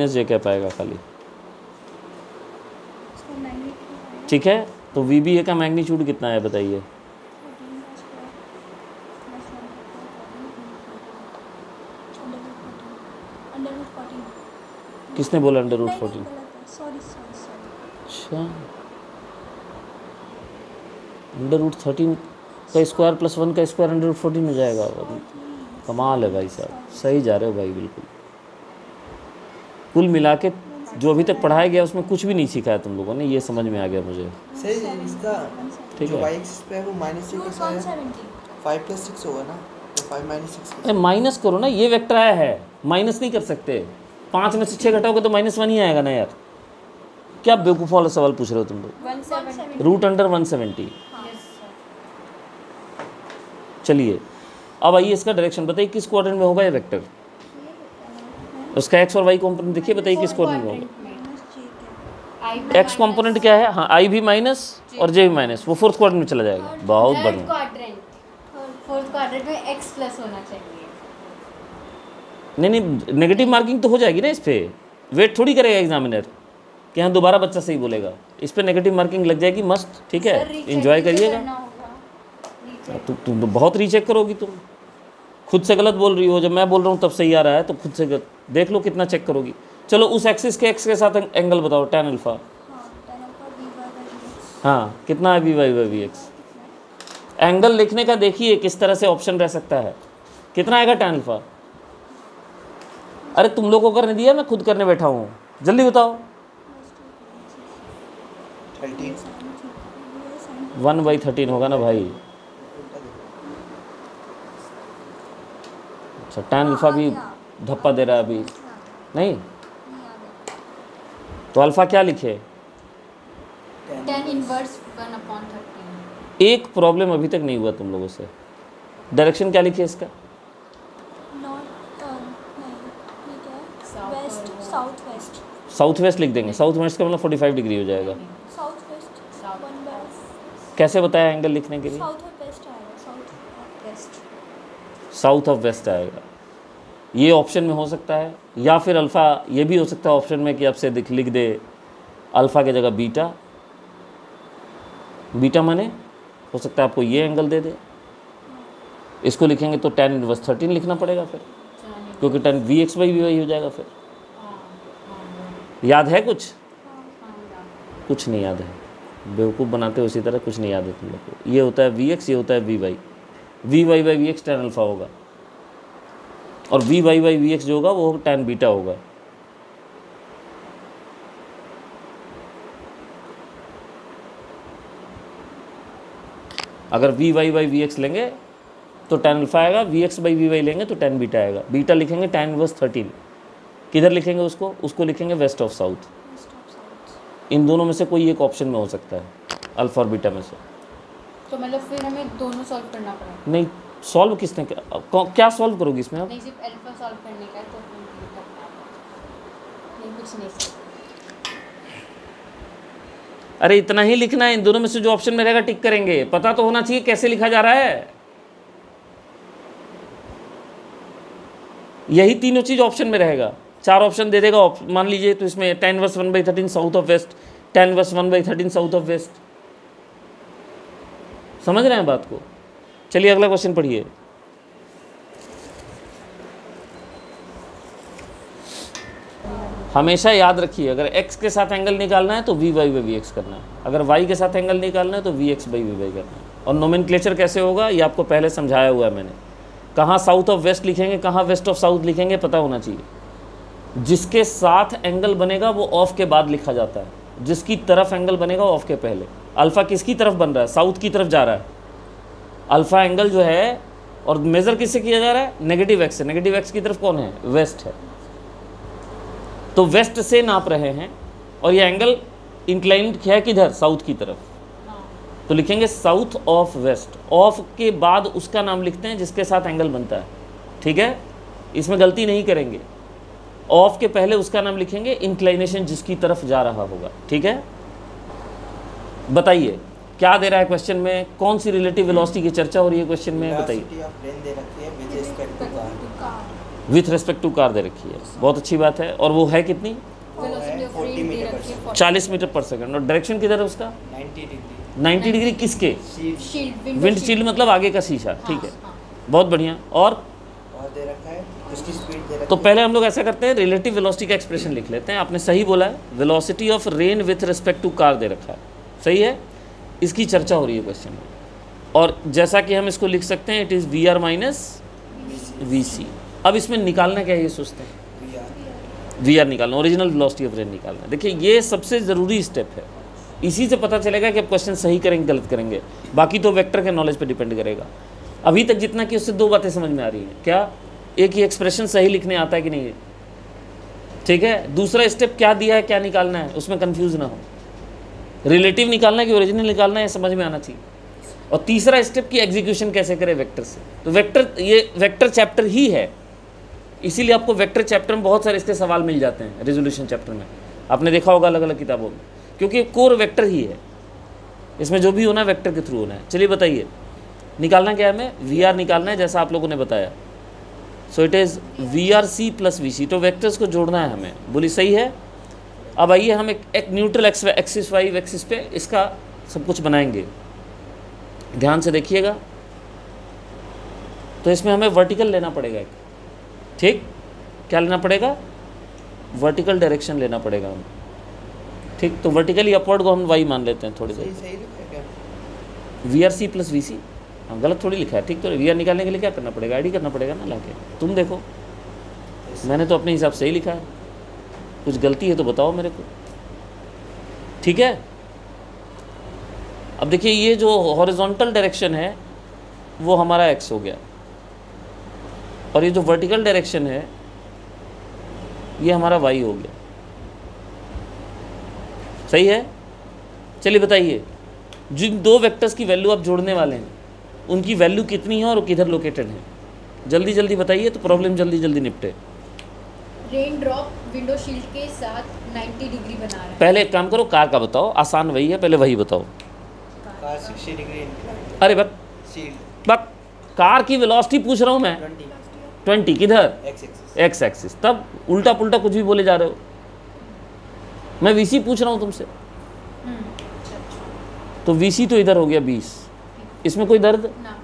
[SPEAKER 1] -j कैप आएगा खाली।
[SPEAKER 2] इसका मैग्नीट्यूड
[SPEAKER 1] ठीक है, तो VBA का मैग्नीट्यूड कितना है बताइए?
[SPEAKER 2] 14 का स्क्वायर प्लस 1 अंडर रूट 14
[SPEAKER 1] किसने बोला अंडर रूट
[SPEAKER 2] नहीं
[SPEAKER 1] 14?
[SPEAKER 2] गलत है, सॉरी सॉरी सॉरी।
[SPEAKER 1] अच्छा, अंडर रूट 13 का स्क्वायर प्लस 1 का स्क्वायर अंडर रूट 14 हो जाएगा। कमाल है भाई साहब, सही जा रहे हो भाई बिल्कुल। कुल मिला के जो अभी तक पढ़ाया गया उसमें कुछ भी नहीं सीखा है तुम लोगों ने, ये समझ में आ गया मुझे।
[SPEAKER 3] सही इसका
[SPEAKER 1] ठीक
[SPEAKER 3] जो
[SPEAKER 1] है,
[SPEAKER 3] y एक्सिस पे है वो -3 के साथ है,
[SPEAKER 2] 170
[SPEAKER 3] 5 + 6 होगा ना, तो 5 - 6
[SPEAKER 1] अरे माइनस करो ना, ये वेक्टर आया है, माइनस नहीं कर सकते। 5 में से 6 घटाओगे तो -1 ही आएगा ना यार। क्या बेवकूफ़ वाला सवाल पूछ रहे हो तुम लोग?
[SPEAKER 2] 170
[SPEAKER 1] रूट अंडर 170।
[SPEAKER 2] Yes sir.
[SPEAKER 1] चलिए अब आइए इसका डायरेक्शन बताइए, किस क्वाड्रेंट में होगा ये वेक्टर? उसका एक्स और वाई कॉम्पोनेंट देखिए, बताइए किस क्वाड्रेंट में होगा। एक्स कॉम्पोनेंट क्या है? हाँ, आई भी माइनस और जे भी माइनस, वो फोर्थ क्वाड्रेंट में चला जाएगा। बहुत बढ़िया।
[SPEAKER 2] फोर्थ क्वाड्रेंट में x प्लस होना चाहिए।
[SPEAKER 1] नहीं, नेगेटिव मार्किंग तो हो जाएगी ना इस पे, वेट थोड़ी करेगा एग्जामिनर कि हाँ दोबारा बच्चा सही बोलेगा। इस पे नेगेटिव मार्किंग लग जाएगी, मस्त। ठीक है, एंजॉय करिएगा। तुम तो बहुत रीचेक करोगी, तुम खुद से गलत बोल रही हो। जब मैं बोल रहा हूँ तब सही आ रहा है, तो खुद से देख लो कितना चेक करोगी। चलो उस एक्सिस के एक्स के साथ एंगल बताओ, tan अल्फा। हाँ, कितना है VY/VX? एंगल लिखने का देखिए किस तरह से ऑप्शन रह सकता है। कितना आएगा tan अल्फा? अरे तुम लोग को करने दिया, मैं खुद करने बैठा हूँ, जल्दी बताओ। 1/13 होगा ना भाई। अच्छा, tan अल्फा भी धप्पा दे रहा है अभी नहीं, तो अल्फा क्या लिखे?
[SPEAKER 2] tan inverse 1/13।
[SPEAKER 1] एक प्रॉब्लम अभी तक नहीं हुआ तुम लोगों से, डायरेक्शन क्या लिखे इसका?
[SPEAKER 2] West south west.
[SPEAKER 1] South west लिख देंगे। साउथ वेस्ट का मतलब 45 डिग्री हो जाएगा।
[SPEAKER 2] साउथ वेस्ट 1/,
[SPEAKER 1] कैसे बताया एंगल लिखने के लिए?
[SPEAKER 2] साउथ ऑफ वेस्ट आएगा, south of west.
[SPEAKER 1] South of west आएगा। ये ऑप्शन में हो सकता है, या फिर अल्फ़ा ये भी हो सकता है ऑप्शन में कि आपसे लिख दे अल्फ़ा की जगह बीटा। बीटा माने हो सकता है आपको ये एंगल दे दे, इसको लिखेंगे तो tan इनवर्स 13 लिखना पड़ेगा फिर, क्योंकि tan VX/VY हो जाएगा फिर। याद है कुछ? कुछ नहीं याद है, बेवकूफ़ बनाते हो उसी तरह, कुछ नहीं याद है तुम लोग को। ये होता है VX, ये होता है VY। VY/VX tan अल्फ़ा होगा, और VY/VX जो होगा वो tan बीटा होगा। अगर VY/VX लेंगे तो tan अल्फा आएगा, VX/VY लेंगे तो tan बीटा आएगा। बीटा लिखेंगे tan इनवर्स 13। किधर लिखेंगे उसको? उसको लिखेंगे वेस्ट ऑफ साउथ। इन दोनों में से कोई एक ऑप्शन में हो सकता है, अल्फा और बीटा में से।
[SPEAKER 2] तो मतलब फिर हमें दोनों सॉल्व करना पड़ेगा?
[SPEAKER 1] नहीं, सॉल्व किसने क्या सॉल्व करोगी इसमें आप?
[SPEAKER 2] नहीं, सिर्फ अल्फा सॉल्व करने का है, तो नहीं कुछ नहीं सर।
[SPEAKER 1] अरे इतना ही लिखना है, इन दोनों में से जो ऑप्शन में रहेगा टिक करेंगे। पता तो होना चाहिए कैसे लिखा जा रहा है। यही तीनों चीज ऑप्शन में रहेगा। 4 ऑप्शन दे देगा मान लीजिए, तो इसमें tan inverse 1/13 south of west, tan inverse 1/13 south of west. समझ रहे हैं बात को? चलिए अगला क्वेश्चन पढ़िए। हमेशा याद रखिए, अगर x के साथ एंगल निकालना है तो VY/VX करना है, अगर y के साथ एंगल निकालना है तो VX/VY करना है। और नोमेनक्लेचर कैसे होगा ये आपको पहले समझाया हुआ है मैंने। कहाँ साउथ ऑफ वेस्ट लिखेंगे, कहाँ वेस्ट ऑफ साउथ लिखेंगे, पता होना चाहिए। जिसके साथ एंगल बनेगा वो ऑफ के बाद लिखा जाता है, जिसकी तरफ एंगल बनेगा ऑफ के पहले। अल्फ़ा किसकी तरफ बन रहा है? साउथ की तरफ जा रहा है। अल्फ़ा एंगल जो है, और मेज़र किससे किया जा रहा है? नेगेटिव एक्स से। नेगेटिव एक्स की तरफ कौन है? वेस्ट है। तो वेस्ट से नाप रहे हैं, और ये एंगल इंक्लाइंड है किधर? साउथ की तरफ। तो लिखेंगे साउथ ऑफ वेस्ट। ऑफ के बाद उसका नाम लिखते हैं जिसके साथ एंगल बनता है। ठीक है, इसमें गलती नहीं करेंगे। ऑफ के पहले उसका नाम लिखेंगे, इंक्लाइनेशन जिसकी तरफ जा रहा होगा। ठीक है, बताइए क्या दे रहा है क्वेश्चन में? कौन सी रिलेटिव वेलोसिटी की चर्चा हो रही है क्वेश्चन में? बताइए। विथ रिस्पेक्ट टू कार दे रखी है, बहुत अच्छी बात है। और वो है कितनी?
[SPEAKER 2] वेलोसिटी ऑफ
[SPEAKER 3] 40
[SPEAKER 2] रेन दे
[SPEAKER 3] मीटर पर
[SPEAKER 2] रखी है
[SPEAKER 3] सेकंड।
[SPEAKER 1] 40 मीटर पर सेकंड। और डायरेक्शन किधर है उसका?
[SPEAKER 3] 90 डिग्री
[SPEAKER 1] 90 डिग्री किसके?
[SPEAKER 2] शील्ड
[SPEAKER 1] विंड शील्ड मतलब आगे का शीशा, ठीक है, बहुत बढ़िया। और
[SPEAKER 3] दे रखा है, उसकी स्पीड दे रखी
[SPEAKER 1] तो
[SPEAKER 3] है।
[SPEAKER 1] पहले हम लोग ऐसा करते हैं, रिलेटिव वेलोसिटी का एक्सप्रेशन लिख लेते हैं। आपने सही बोला है, velocity of rain with respect to car दे रखा है, सही है, इसकी चर्चा हो रही है क्वेश्चन में। और जैसा कि हम इसको लिख सकते हैं, it is V R minus V C. अब इसमें निकालना क्या है ये सोचते हैं, वी आर निकालना, ओरिजिनल वेलोसिटी ऑफ रेन निकालना। देखिए ये सबसे ज़रूरी स्टेप है, इसी से पता चलेगा कि आप क्वेश्चन सही करेंगे गलत करेंगे, बाकी तो वेक्टर के नॉलेज पे डिपेंड करेगा। अभी तक जितना कि उससे दो बातें समझ में आ रही हैं, क्या एक ही एक्सप्रेशन सही लिखने आता है कि नहीं है, ठीक है। दूसरा स्टेप क्या दिया है, क्या निकालना है, उसमें कंफ्यूज ना हो, रिलेटिव निकालना है कि ओरिजिनल निकालना है, समझ में आना चाहिए। और तीसरा स्टेप की एग्जीक्यूशन कैसे करें वेक्टर से, तो वेक्टर, ये वेक्टर चैप्टर ही है, इसीलिए आपको वेक्टर चैप्टर में बहुत सारे इसके सवाल मिल जाते हैं। रेजोल्यूशन चैप्टर में आपने देखा होगा अलग अलग किताबों में, क्योंकि कोर वेक्टर ही है, इसमें जो भी होना है वेक्टर के थ्रू होना है। चलिए बताइए निकालना क्या है, हमें वी आर निकालना है जैसा आप लोगों ने बताया। So it is V R C plus V C, तो वेक्टर्स को जोड़ना है हमें, बोली सही है। अब आइए हम एक न्यूट्रल एक्सिस वाई एक्सिस पे इसका सब कुछ बनाएंगे, ध्यान से देखिएगा। तो इसमें हमें वर्टिकल लेना पड़ेगा एक, ठीक, क्या लेना पड़ेगा, वर्टिकल डायरेक्शन लेना पड़ेगा हमें, ठीक। तो वर्टिकली अपवर्ड को हम वाई मान लेते हैं थोड़ी देर,
[SPEAKER 3] सही लिखा है क्या?
[SPEAKER 1] V R C plus V C, हाँ गलत थोड़ी लिखा है, ठीक। तो वी आर निकालने के लिए क्या करना पड़ेगा, आईडी करना पड़ेगा ना लाके। तुम देखो मैंने तो अपने हिसाब से ही लिखा है, कुछ गलती है तो बताओ मेरे को, ठीक है। अब देखिए ये जो हॉरिजॉन्टल डायरेक्शन है वो हमारा एक्स हो गया, और ये जो वर्टिकल डायरेक्शन है ये हमारा वाई हो गया, सही है। चलिए बताइए जिन दो वेक्टर्स की वैल्यू आप जोड़ने वाले हैं उनकी वैल्यू कितनी है और किधर लोकेटेड है, जल्दी जल्दी बताइए तो प्रॉब्लम जल्दी जल्दी निपटे।
[SPEAKER 2] रेन ड्रॉप विंडो शील्ड के साथ 90 डिग्री बना रहा है।
[SPEAKER 1] पहले एक काम करो, कार का बताओ, आसान वही है, पहले वही बताओ।
[SPEAKER 3] कार 60 डिग्री इंक्लाइन,
[SPEAKER 1] अरे बक
[SPEAKER 3] शील्ड
[SPEAKER 1] बक, कार की वेलोसिटी पूछ रहा हूँ मैं, 20 किधर,
[SPEAKER 3] एक्स एक्सिस।
[SPEAKER 1] एक्स एक्सिस, तब उल्टा पुल्टा कुछ भी बोले जा रहे हो। मैं वीसी पूछ रहा हूँ तुमसे, तो वीसी तो इधर हो गया 20, इसमें कोई दर्द
[SPEAKER 2] ना।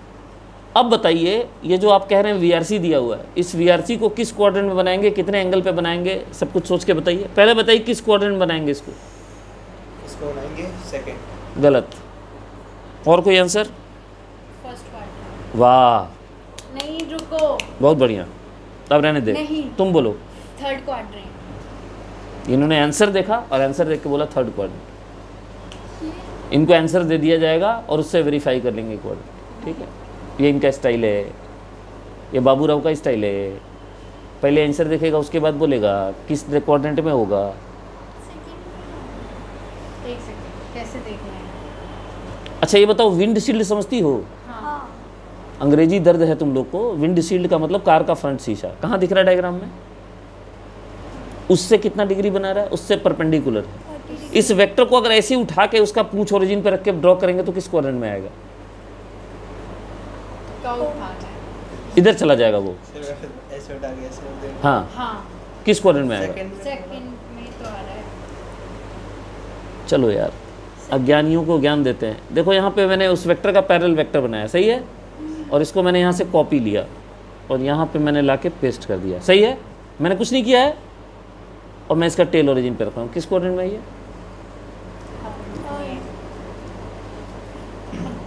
[SPEAKER 1] अब बताइए ये जो आप कह रहे हैं वीआरसी दिया हुआ है, इस वीआरसी को किस क्वाड्रेंट में बनाएंगे, कितने एंगल पे बनाएंगे, सब कुछ सोच के बताइए। पहले बताइए किस क्वाड्रेंट में बनाएंगे इसको।
[SPEAKER 3] इसको बनाएंगे सेकंड।
[SPEAKER 1] गलत, और कोई आंसर?
[SPEAKER 2] First part.
[SPEAKER 1] वाह
[SPEAKER 2] नहीं रुको,
[SPEAKER 1] बहुत बढ़िया, अब रहने दे,
[SPEAKER 2] नहीं।
[SPEAKER 1] तुम बोलो।
[SPEAKER 2] Third quadrant.
[SPEAKER 1] इन्होंने आंसर देखा और आंसर देख के बोला थर्ड क्वाड्रेंट, इनको आंसर दे दिया जाएगा और उससे वेरीफाई कर लेंगे क्वाड्रेंट, ठीक है। ये इनका स्टाइल है, ये बाबू राव का स्टाइल है, पहले आंसर देखेगा उसके बाद बोलेगा किस क्वाड्रेंट में होगा।
[SPEAKER 2] एक सेकंड, कैसे देखना है?
[SPEAKER 1] अच्छा ये बताओ विंड शील्ड समझती हो?
[SPEAKER 2] हाँ।
[SPEAKER 1] अंग्रेजी दर्द है तुम लोग को। विंड शील्ड का मतलब कार का फ्रंट शीशा, कहाँ दिख रहा है डायग्राम में, उससे कितना डिग्री बना रहा है, उससे परपेंडिकुलर है। इस वेक्टर को अगर ऐसे उठा के उसका पूंछ ओरिजिन पे रख के ड्रॉ करेंगे तो किस क्वाड्रेंट में आएगा, इधर चला जाएगा वो,
[SPEAKER 3] ऐसे उठा के ऐसे उधर।
[SPEAKER 1] हाँ
[SPEAKER 2] हाँ,
[SPEAKER 1] किस क्वाड्रेंट में आएगा।
[SPEAKER 2] सेकंड में तो आ रहा है।
[SPEAKER 1] चलो यार अज्ञानियों को ज्ञान देते हैं। देखो यहाँ पे मैंने उस वेक्टर का पैरेलल वेक्टर बनाया, सही है, और इसको मैंने यहाँ से कॉपी लिया और यहाँ पे मैंने लाके पेस्ट कर दिया, सही है, मैंने कुछ नहीं किया है, और मैं इसका टेल ओरिजिन पे रखा हूँ। किस क्वाड्रेंट में है ये,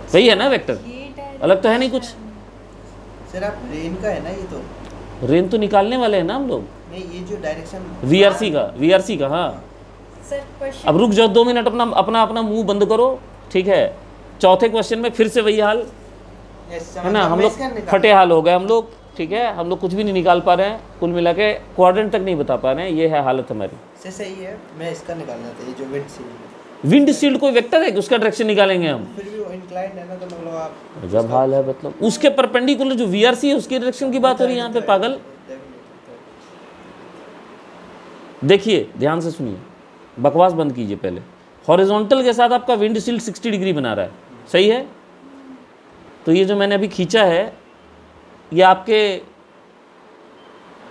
[SPEAKER 1] सही है ना वेक्टर, अलग तो है नहीं कुछ।
[SPEAKER 3] सर आप रेन का है ना, ये तो
[SPEAKER 1] रेन तो निकालने वाले हैं ना हम लोग,
[SPEAKER 3] नहीं, ये जो डायरेक्शन
[SPEAKER 1] वीआरसी का हाँ।
[SPEAKER 2] सर क्वेश्चन
[SPEAKER 1] अब रुक जाओ 2 मिनट, अपना मुंह बंद करो, ठीक है। चौथे क्वेश्चन में फिर से वही हाल है ना, हम लोग फटे हाल हो गए हम लोग, ठीक है, हम लोग कुछ भी नहीं निकाल पा रहे हैं, कुल मिला के क्वाड्रेंट तक नहीं बता पा रहे हैं, ये है हालत हमारी।
[SPEAKER 3] सही है, मैं इसका निकालना था, ये जो विंड शील्ड।
[SPEAKER 1] विंड शील्ड कोई वेक्टर है कि उसका डायरेक्शन निकालेंगे हम,
[SPEAKER 3] फिर भी वो इंक्लाइंड है ना, तो मतलब आप
[SPEAKER 1] जब हाल है, मतलब उसके परपेंडिकुलर जो वीआरसी है उसकी डायरेक्शन की बात हो रही है यहाँ पे, पागल। देखिए ध्यान से सुनिए, बकवास बंद कीजिए पहले। हॉरिजॉन्टल के साथ आपका विंड शील्ड 60 डिग्री बना रहा है, सही है। तो ये जो मैंने अभी खींचा है ये आपके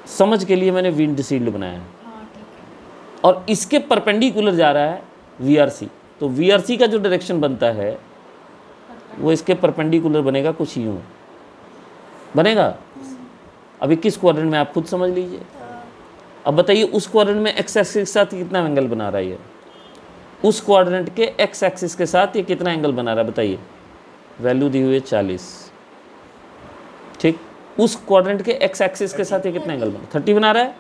[SPEAKER 1] समझ के लिए मैंने विंड शील्ड बनाया है,
[SPEAKER 2] हाँ ठीक है।
[SPEAKER 1] और इसके परपेंडिकुलर जा रहा है VRC, तो VRC का जो डायरेक्शन बनता है वो इसके परपेंडिकुलर बनेगा, कुछ यूँ बनेगा। अभी किस क्वाड्रेंट में आप खुद समझ लीजिए। अब बताइए उस क्वाड्रेंट में एक्स एक्सिस के साथ कितना एंगल बना रहा है ये, उस क्वाड्रेंट के एक्स एक्सिस के साथ ये कितना एंगल बना रहा है बताइए। वैल्यू दी हुई है 40, ठीक। उस क्वाड्रेंट के एक्स एक्सिस के साथ ये कितना एंगल बना, 30 बना रहा है,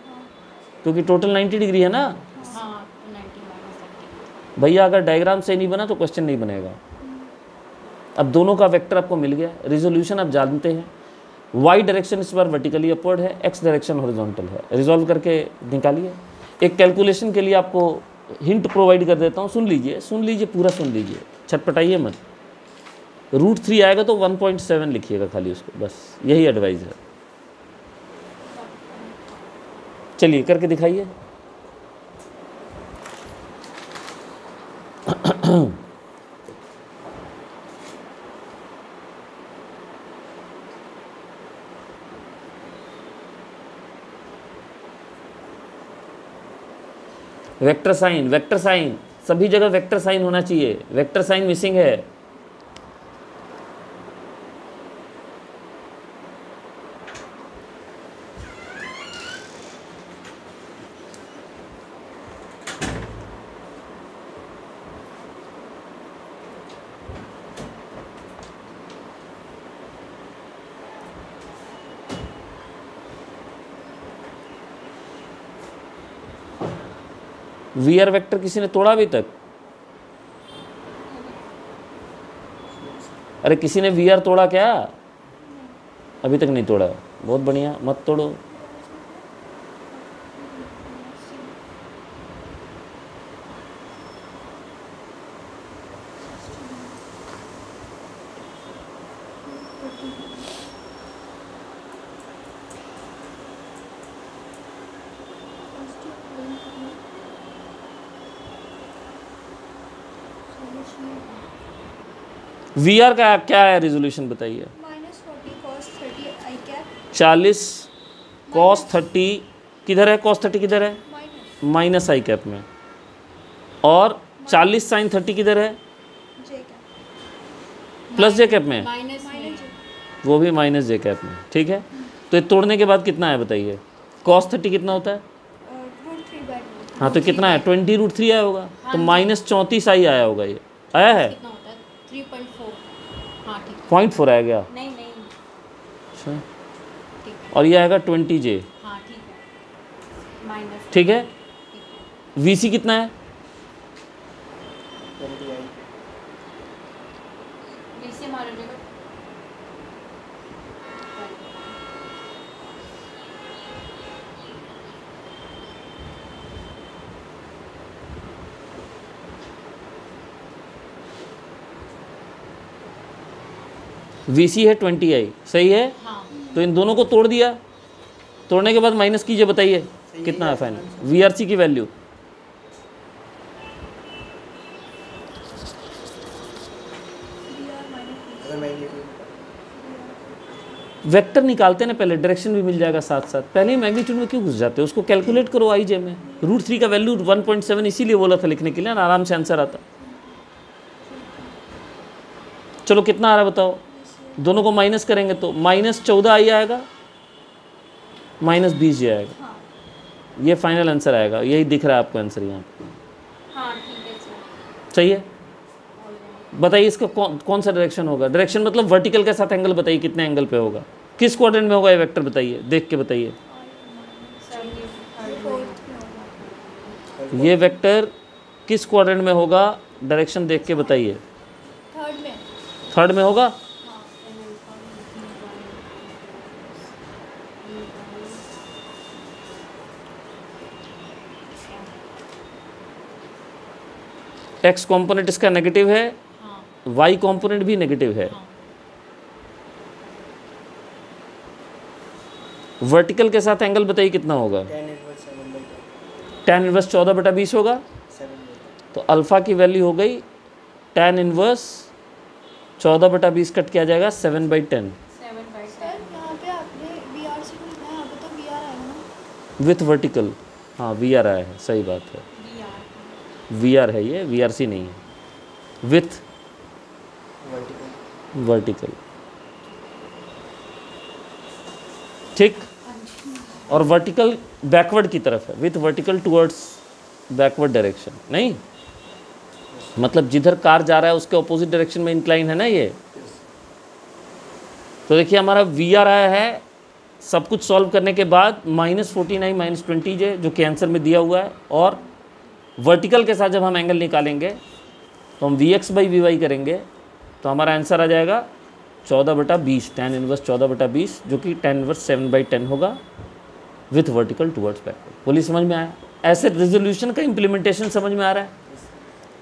[SPEAKER 1] क्योंकि टोटल 90 डिग्री है ना।
[SPEAKER 2] हाँ 90
[SPEAKER 1] भैया अगर डायग्राम सही नहीं बना तो क्वेश्चन नहीं बनेगा। अब दोनों का वेक्टर आपको मिल गया, रिजोल्यूशन आप जानते हैं। वाई डायरेक्शन इस बार वर्टिकली अपवर्ड है, एक्स डायरेक्शन हॉरिजॉन्टल है। रिजॉल्व करके निकालिए। एक कैलकुलेशन के लिए आपको हिंट प्रोवाइड कर देता हूँ, सुन लीजिए पूरा सुन लीजिए, छटपटाइए मत। √3 आएगा तो 1.7 लिखिएगा खाली उसको, बस यही एडवाइस है। चलिए करके दिखाइए। वेक्टर साइन सभी जगह वेक्टर साइन होना चाहिए, वेक्टर साइन मिसिंग है। VR वेक्टर किसी ने तोड़ा अभी तक? अरे किसी ने VR तोड़ा क्या? अभी तक नहीं तोड़ा, बहुत बढ़िया, मत तोड़ो। VR का क्या है रेजोल्यूशन बताइए। -40 cos 30 किधर है, cos 30 किधर है, माइनस आई कैप में, और 40 sin 30 किधर है, प्लस जे कैप में, वो भी माइनस जे कैप में, ठीक है। तो ये तोड़ने के बाद कितना है बताइए, cos 30 कितना होता है, हाँ तो कितना है 20√3 आया होगा, तो -34 आई आया होगा, ये आया है 0.4 आया गया,
[SPEAKER 2] नहीं
[SPEAKER 1] अच्छा, और ये आएगा 20J,
[SPEAKER 2] हाँ ठीक है, माइनस,
[SPEAKER 1] ठीक है। VC कितना है,
[SPEAKER 3] 20
[SPEAKER 2] बीसी हमारे जगह
[SPEAKER 1] VC है 20I, सही है।
[SPEAKER 2] हाँ
[SPEAKER 1] तो इन दोनों को तोड़ दिया, तोड़ने के बाद माइनस कीजिए, बताइए कितना है फाइनल VRC की वैल्यू। वेक्टर निकालते हैं ना पहले, डायरेक्शन भी मिल जाएगा साथ साथ, पहले ही मैग्नीट्यूड में क्यों घुस जाते हो, उसको कैलकुलेट करो IJ में। √3 का वैल्यू 1.7 इसीलिए बोला था लिखने के लिए, आराम से आंसर आता। चलो कितना आ रहा है बताओ, दोनों को माइनस करेंगे तो -14I आएगा, -20J आएगा, ये फाइनल आंसर आएगा, यही दिख रहा है आपको आंसर यहाँ पे,
[SPEAKER 2] हाँ ठीक है सर।
[SPEAKER 1] सही है। बताइए इसका कौन सा डायरेक्शन होगा, डायरेक्शन मतलब वर्टिकल के साथ एंगल बताइए कितने एंगल पे होगा, किस क्वाड्रेंट में होगा ये वेक्टर बताइए, देख के बताइए। ये वेक्टर किस क्वाड्रेंट में होगा, डायरेक्शन देख के बताइए। थर्ड में होगा, एक्स कंपोनेंट इसका नेगेटिव है, वाई कंपोनेंट भी नेगेटिव है। वर्टिकल के साथ एंगल बताइए कितना होगा, tan इनवर्स 14/20 होगा, तो अल्फा की वैल्यू हो गई tan इनवर्स 14/20 कट किया जाएगा 7/10 विथ वर्टिकल, हाँ VR आया है, सही बात है। VR है ये, VRC नहीं है, विथ वर्टिकल, ठीक। और वर्टिकल बैकवर्ड की तरफ है, with vertical towards backward direction, नहीं मतलब जिधर कार जा रहा है उसके ऑपोजिट डायरेक्शन में इंक्लाइन है ना ये। तो देखिए हमारा VR आया है सब कुछ सॉल्व करने के बाद -49 -20 जो कि आंसर में दिया हुआ है, और वर्टिकल के साथ जब हम एंगल निकालेंगे तो हम VX/VY करेंगे तो हमारा आंसर आ जाएगा 14/20, tan इनवर्स 14/20 जो कि tan इनवर्स 7/10 होगा विथ वर्टिकल टुवर्ड्स बैकवर्ड। बोलिए समझ में आया? ऐसे रेजोल्यूशन का इम्प्लीमेंटेशन समझ में आ रहा है?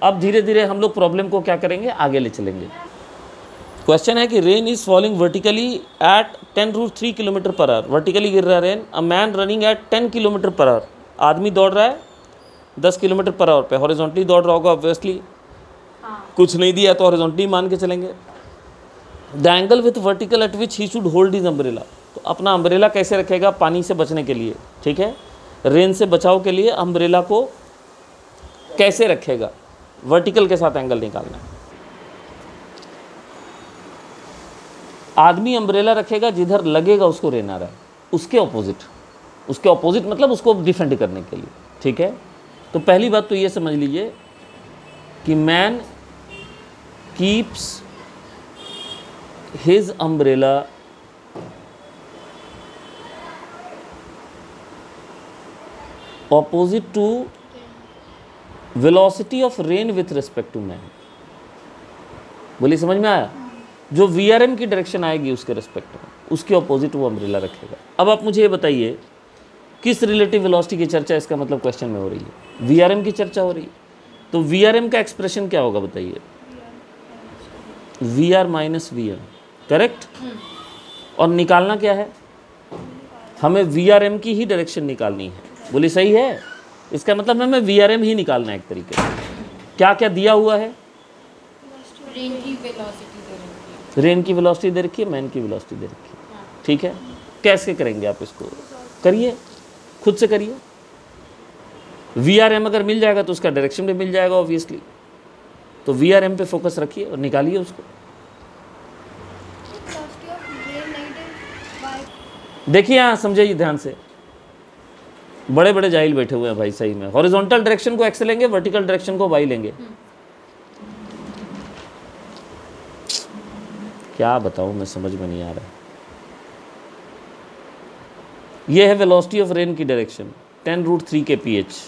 [SPEAKER 1] अब धीरे धीरे हम लोग प्रॉब्लम को क्या करेंगे, आगे ले चलेंगे। क्वेश्चन है कि rain is falling vertically at 10√3 km/h, vertically गिर रहा है rain. A man running at 10 km/h, आदमी दौड़ रहा है 10 km/h पे, हॉरिजॉन्टली दौड़ रहा होगा ऑब्वियसली, कुछ नहीं दिया तो हॉरिजॉन्टली मान के चलेंगे। The angle with vertical eight which he should hold his umbrella, तो अपना अम्ब्रेला कैसे रखेगा पानी से बचने के लिए, ठीक है, रेन से बचाव के लिए अम्ब्रेला को कैसे रखेगा, वर्टिकल के साथ एंगल निकालना है। आदमी अम्ब्रेला रखेगा जिधर लगेगा उसको रेन आ रहा है, उसके ऑपोजिट मतलब उसको डिफेंड करने के लिए, ठीक है। तो पहली बात तो ये समझ लीजिए कि man keeps his umbrella opposite to velocity of rain with respect to man. बोलिए समझ में आया? जो VRM की डायरेक्शन आएगी उसके रिस्पेक्ट में, उसके ऑपोजिट वो अम्ब्रेला रखेगा। अब आप मुझे ये बताइए किस रिलेटिव वेलोसिटी की चर्चा इसका मतलब क्वेश्चन में हो रही है? VRM की चर्चा हो रही है। तो VRM का एक्सप्रेशन क्या होगा बताइए? VR minus VM, correct. और निकालना क्या है? हमें VRM की ही डायरेक्शन निकालनी है। बोलिए सही है? इसका मतलब हमें VRM ही निकालना है एक तरीके से। क्या क्या दिया हुआ है?
[SPEAKER 2] रेन की वेलोसिटी
[SPEAKER 1] रेन की वेलोसिटी दे रखी है, मैन की वेलोसिटी दे रखी है, ठीक है। कैसे करेंगे आप इसको? करिए, खुद से करिए। VRM अगर मिल जाएगा तो उसका डायरेक्शन भी मिल जाएगा ऑब्वियसली। तो VRM पे फोकस रखिए और निकालिए उसको। देखिए यहाँ समझिए ध्यान से, बड़े बड़े जाहिल बैठे हुए हैं भाई सही में। हॉरिजॉन्टल डायरेक्शन को X लेंगे, वर्टिकल डायरेक्शन को Y लेंगे। क्या बताऊं मैं, समझ में नहीं आ रहा। ये है वेलोसिटी ऑफ रेन की डायरेक्शन 10√3 kph।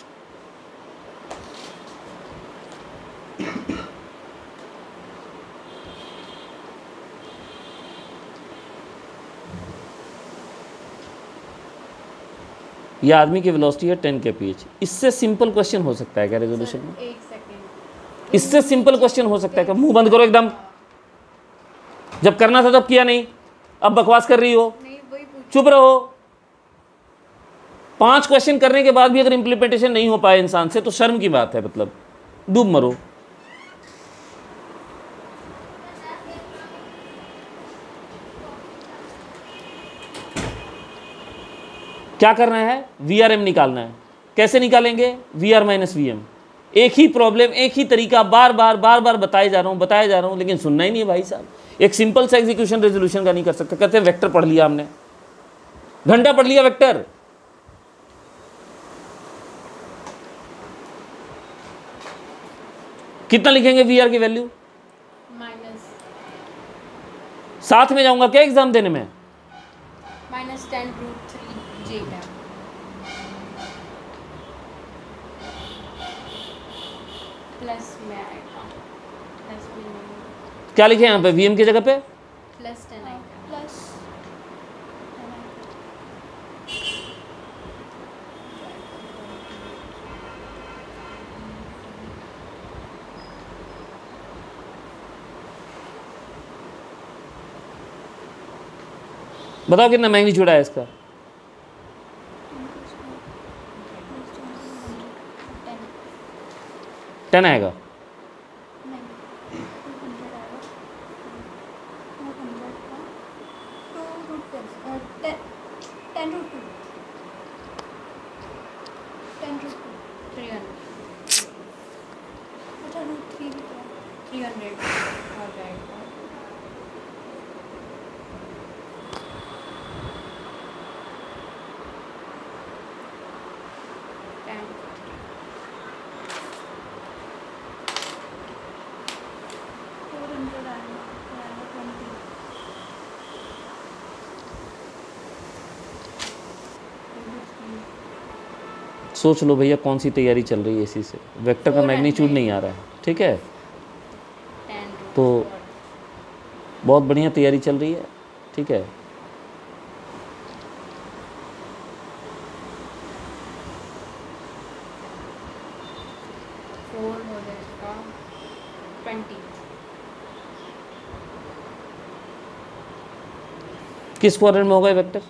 [SPEAKER 1] यह आदमी की वेलोसिटी है 10 kph। इससे सिंपल क्वेश्चन हो सकता है क्या रेजोल्यूशन में?
[SPEAKER 2] एक सेकंड,
[SPEAKER 1] इससे सिंपल क्वेश्चन हो सकता है क्या? मुंह बंद करो एकदम। जब करना था तब किया नहीं, अब बकवास कर रही हो,
[SPEAKER 2] नहीं वही पूछ।
[SPEAKER 1] चुप रहो। 5 क्वेश्चन करने के बाद भी अगर इंप्लीमेंटेशन नहीं हो पाए इंसान से तो शर्म की बात है, मतलब डूब मरो। क्या करना है? VRM निकालना है। कैसे निकालेंगे? VR minus VM। एक ही प्रॉब्लम, एक ही तरीका, बार बार बताए जा रहा हूं, लेकिन सुनना ही नहीं है भाई साहब। एक सिंपल सा एग्जीक्यूशन रेजोल्यूशन का नहीं कर सकते। कहते हैं वेक्टर पढ़ लिया हमने, घंटा पढ़ लिया वेक्टर। कितना लिखेंगे VR की वैल्यू?
[SPEAKER 2] माइनस,
[SPEAKER 1] साथ में जाऊंगा क्या एग्जाम देने में?
[SPEAKER 2] -10√3 J प्लस में आएगा, प्लस में नहीं,
[SPEAKER 1] क्या लिखे यहाँ पे VM की जगह पे?
[SPEAKER 2] +10 आएगा, प्लस
[SPEAKER 1] बताओ कितना मैग्नीट्यूड है इसका? 10 आएगा।
[SPEAKER 2] 300 हो जाएगा।
[SPEAKER 1] सोच लो भैया कौन सी तैयारी चल रही है इसी से। वेक्टर का
[SPEAKER 2] 400
[SPEAKER 1] मैग्नीट्यूड नहीं आ रहा है, ठीक है,
[SPEAKER 2] 10
[SPEAKER 1] तो बहुत बढ़िया तैयारी चल रही है, ठीक है।
[SPEAKER 2] फोर हो जाएगा 20।
[SPEAKER 1] किस क्वाड्रेंट में होगा ये वेक्टर?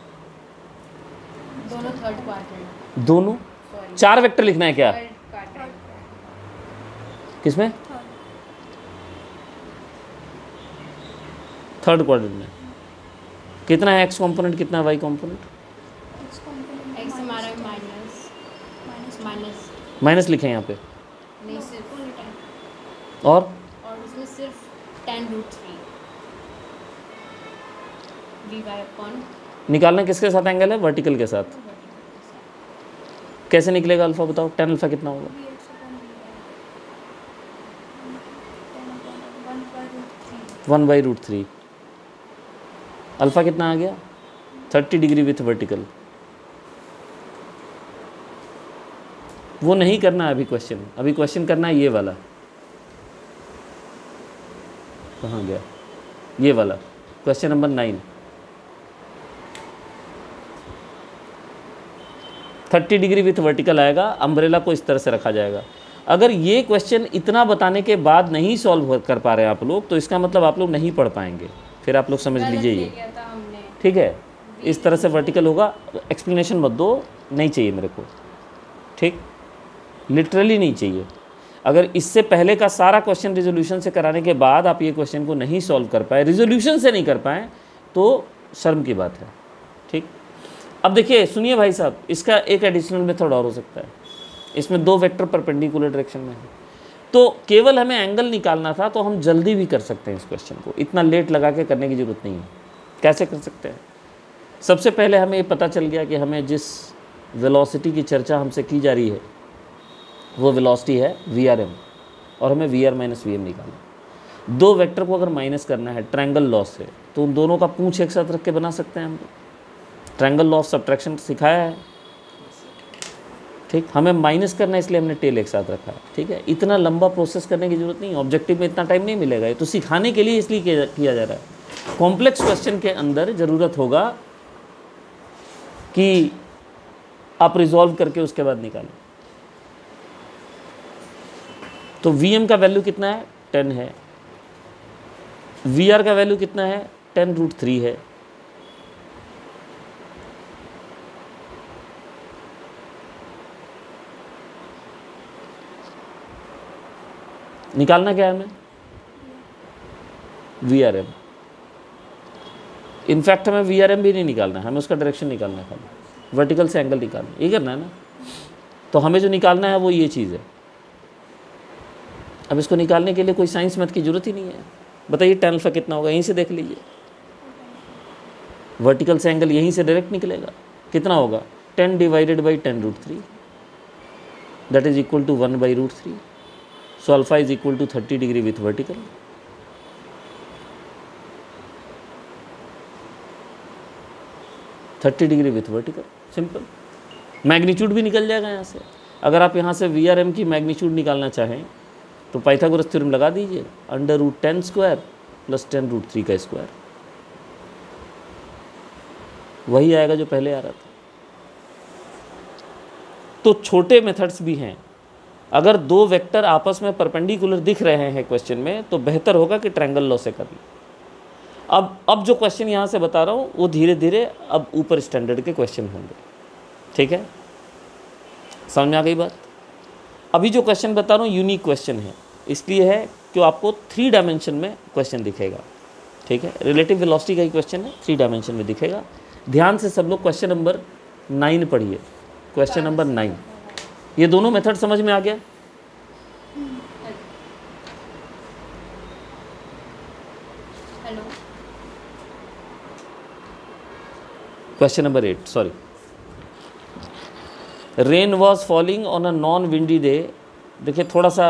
[SPEAKER 2] दोनों थर्ड क्वाड्रेंट,
[SPEAKER 1] दोनों
[SPEAKER 2] सॉरी
[SPEAKER 1] 4 वेक्टर लिखना है क्या?
[SPEAKER 2] Third quadrant.
[SPEAKER 1] किसमें? थर्ड क्वाड्रेंट में। कितना है एक्स कंपोनेंट, कितना है वाई कंपोनेंट?
[SPEAKER 2] एक्स हमारा माइनस माइनस
[SPEAKER 1] माइनस लिखे हैं यहाँ पे,
[SPEAKER 2] नहीं सिर्फ
[SPEAKER 1] और
[SPEAKER 2] उसमें सिर्फ 10√3 dy अपॉन
[SPEAKER 1] निकालना किसके साथ एंगल है? वर्टिकल के साथ। कैसे निकलेगा अल्फा बताओ? tan अल्फा कितना होगा? 1/√3। अल्फा कितना आ गया? 30 डिग्री विथ वर्टिकल। वो नहीं करना है अभी क्वेश्चन, अभी क्वेश्चन करना है ये वाला। कहाँ गया ये वाला? Question number 9। 30 degree with vertical आएगा, अम्ब्रेला को इस तरह से रखा जाएगा। अगर ये क्वेश्चन इतना बताने के बाद नहीं सॉल्व कर पा रहे हैं आप लोग, तो इसका मतलब आप लोग नहीं पढ़ पाएंगे, फिर आप लोग समझ लीजिए ये, ठीक है। इस तरह से वर्टिकल होगा, एक्सप्लेनेशन मत दो, नहीं चाहिए मेरे को, ठीक, लिटरली नहीं चाहिए। अगर इससे पहले का सारा क्वेश्चन रिजोल्यूशन से कराने के बाद आप ये क्वेश्चन को नहीं सॉल्व कर पाए, रिजोल्यूशन से नहीं कर पाए, तो शर्म की बात है, ठीक। अब देखिए सुनिए भाई साहब, इसका एक एडिशनल मेथड और हो सकता है। इसमें 2 वेक्टर परपेंडिकुलर डायरेक्शन में है, तो केवल हमें एंगल निकालना था, तो हम जल्दी भी कर सकते हैं इस क्वेश्चन को, इतना लेट लगा के करने की ज़रूरत नहीं है। कैसे कर सकते हैं? सबसे पहले हमें ये पता चल गया कि हमें जिस वेलोसिटी की चर्चा हमसे की जा रही है वो वेलोसिटी है VRM, और हमें VR माइनस VM निकालना। 2 वेक्टर को अगर माइनस करना है ट्रायंगल लॉ से, तो उन दोनों का पूंछ एक साथ रख के बना सकते हैं हम। ट्रायंगल लॉ ऑफ सब्ट्रैक्शन सिखाया है, ठीक। हमें माइनस करना है इसलिए हमने टेल एक साथ रखा है, ठीक है। इतना लंबा प्रोसेस करने की जरूरत नहीं, ऑब्जेक्टिव में इतना टाइम नहीं मिलेगा, ये तो सिखाने के लिए इसलिए किया जा रहा है। कॉम्प्लेक्स क्वेश्चन के अंदर ज़रूरत होगा कि आप रिजॉल्व करके उसके बाद निकालें। तो VM का वैल्यू कितना है? 10 है। VR का वैल्यू कितना है? 10√3 है। निकालना क्या है हमें? VRM। इनफैक्ट हमें VRM भी नहीं निकालना है, हमें उसका डायरेक्शन निकालना है, खाली वर्टिकल से एंगल निकालना है, ये करना है ना। तो हमें जो निकालना है वो ये चीज़ है। अब इसको निकालने के लिए कोई साइंस मैथ की जरूरत ही नहीं है। बताइए tan अल्फा कितना होगा? यहीं से देख लीजिए, वर्टिकल से एंगल यहीं से डायरेक्ट निकलेगा। कितना होगा? 10 divided by 10√3, that is equal to 1/√3। So alpha is equal to 30 degree with vertical. Thirty degree with vertical, simple. Magnitude भी निकल जाएगा यहाँ से। अगर आप यहाँ से VRM की मैग्नीट्यूड निकालना चाहें तो पाइथागोरस थ्योरम लगा दीजिए, √10² + 10√3 का स्क्वायर, वही आएगा जो पहले आ रहा था। तो छोटे मेथड्स भी हैं। अगर 2 वेक्टर आपस में परपेंडिकुलर दिख रहे हैं क्वेश्चन में, तो बेहतर होगा कि ट्रायंगल लॉ से कर लें। अब जो क्वेश्चन यहाँ से बता रहा हूँ वो धीरे धीरे अब ऊपर स्टैंडर्ड के क्वेश्चन होंगे, ठीक है। समझ में आ गई बात? अभी जो क्वेश्चन बता रहा हूँ यूनिक क्वेश्चन है, इसलिए है कि आपको 3 डायमेंशन में क्वेश्चन दिखेगा, ठीक है। रिलेटिव वेलोसिटी का ही क्वेश्चन है, 3 डायमेंशन में दिखेगा। ध्यान से सब लोग क्वेश्चन नंबर 9 पढ़िए। क्वेश्चन नंबर 9, ये दोनों मेथड समझ में आ गया?
[SPEAKER 2] Hello
[SPEAKER 1] question number 8, sorry. Rain was falling on a non windy day. देखिए थोड़ा सा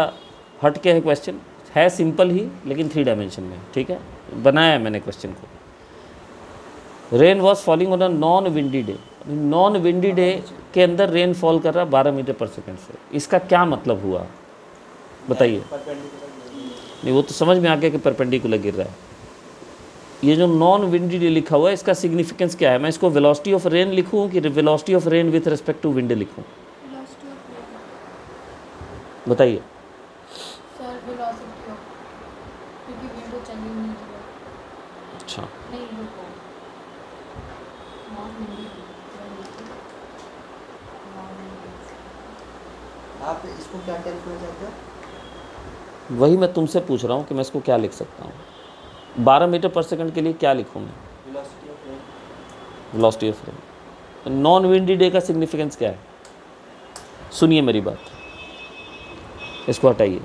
[SPEAKER 1] हट के है क्वेश्चन, है सिंपल ही लेकिन 3 डायमेंशन में, ठीक है, बनाया है मैंने क्वेश्चन को। Rain was falling on a non windy day. Non windy day के अंदर रेन फॉल कर रहा 12 मीटर पर सेकेंड से, इसका क्या मतलब हुआ बताइए। नहीं वो तो समझ में आ गया कि परपेंडिकुलर गिर रहा है। ये जो नॉन विंडी डे लिखा हुआ है इसका सिग्निफिकेंस क्या है? मैं इसको वेलोसिटी ऑफ रेन लिखूं कि velocity of rain with respect to wind लिखूं?
[SPEAKER 2] Velocity of rain.
[SPEAKER 1] बताइए।
[SPEAKER 2] सर वेलोसिटी ऑफ, क्योंकि विंड तो चल ही नहीं रहा।
[SPEAKER 1] अच्छा,
[SPEAKER 2] नहीं रुको, नॉन विंडी।
[SPEAKER 3] आप इसको क्या कैलकुलेट करते हो?
[SPEAKER 1] वही मैं तुमसे पूछ रहा हूँ कि मैं इसको क्या लिख सकता हूँ। 12 मीटर पर सेकंड के लिए क्या लिखूँ मैं?
[SPEAKER 3] Velocity of rain.
[SPEAKER 1] Velocity of rain. Non windy day का सिग्निफिकेंस क्या है? सुनिए मेरी बात, इसको हटाइए।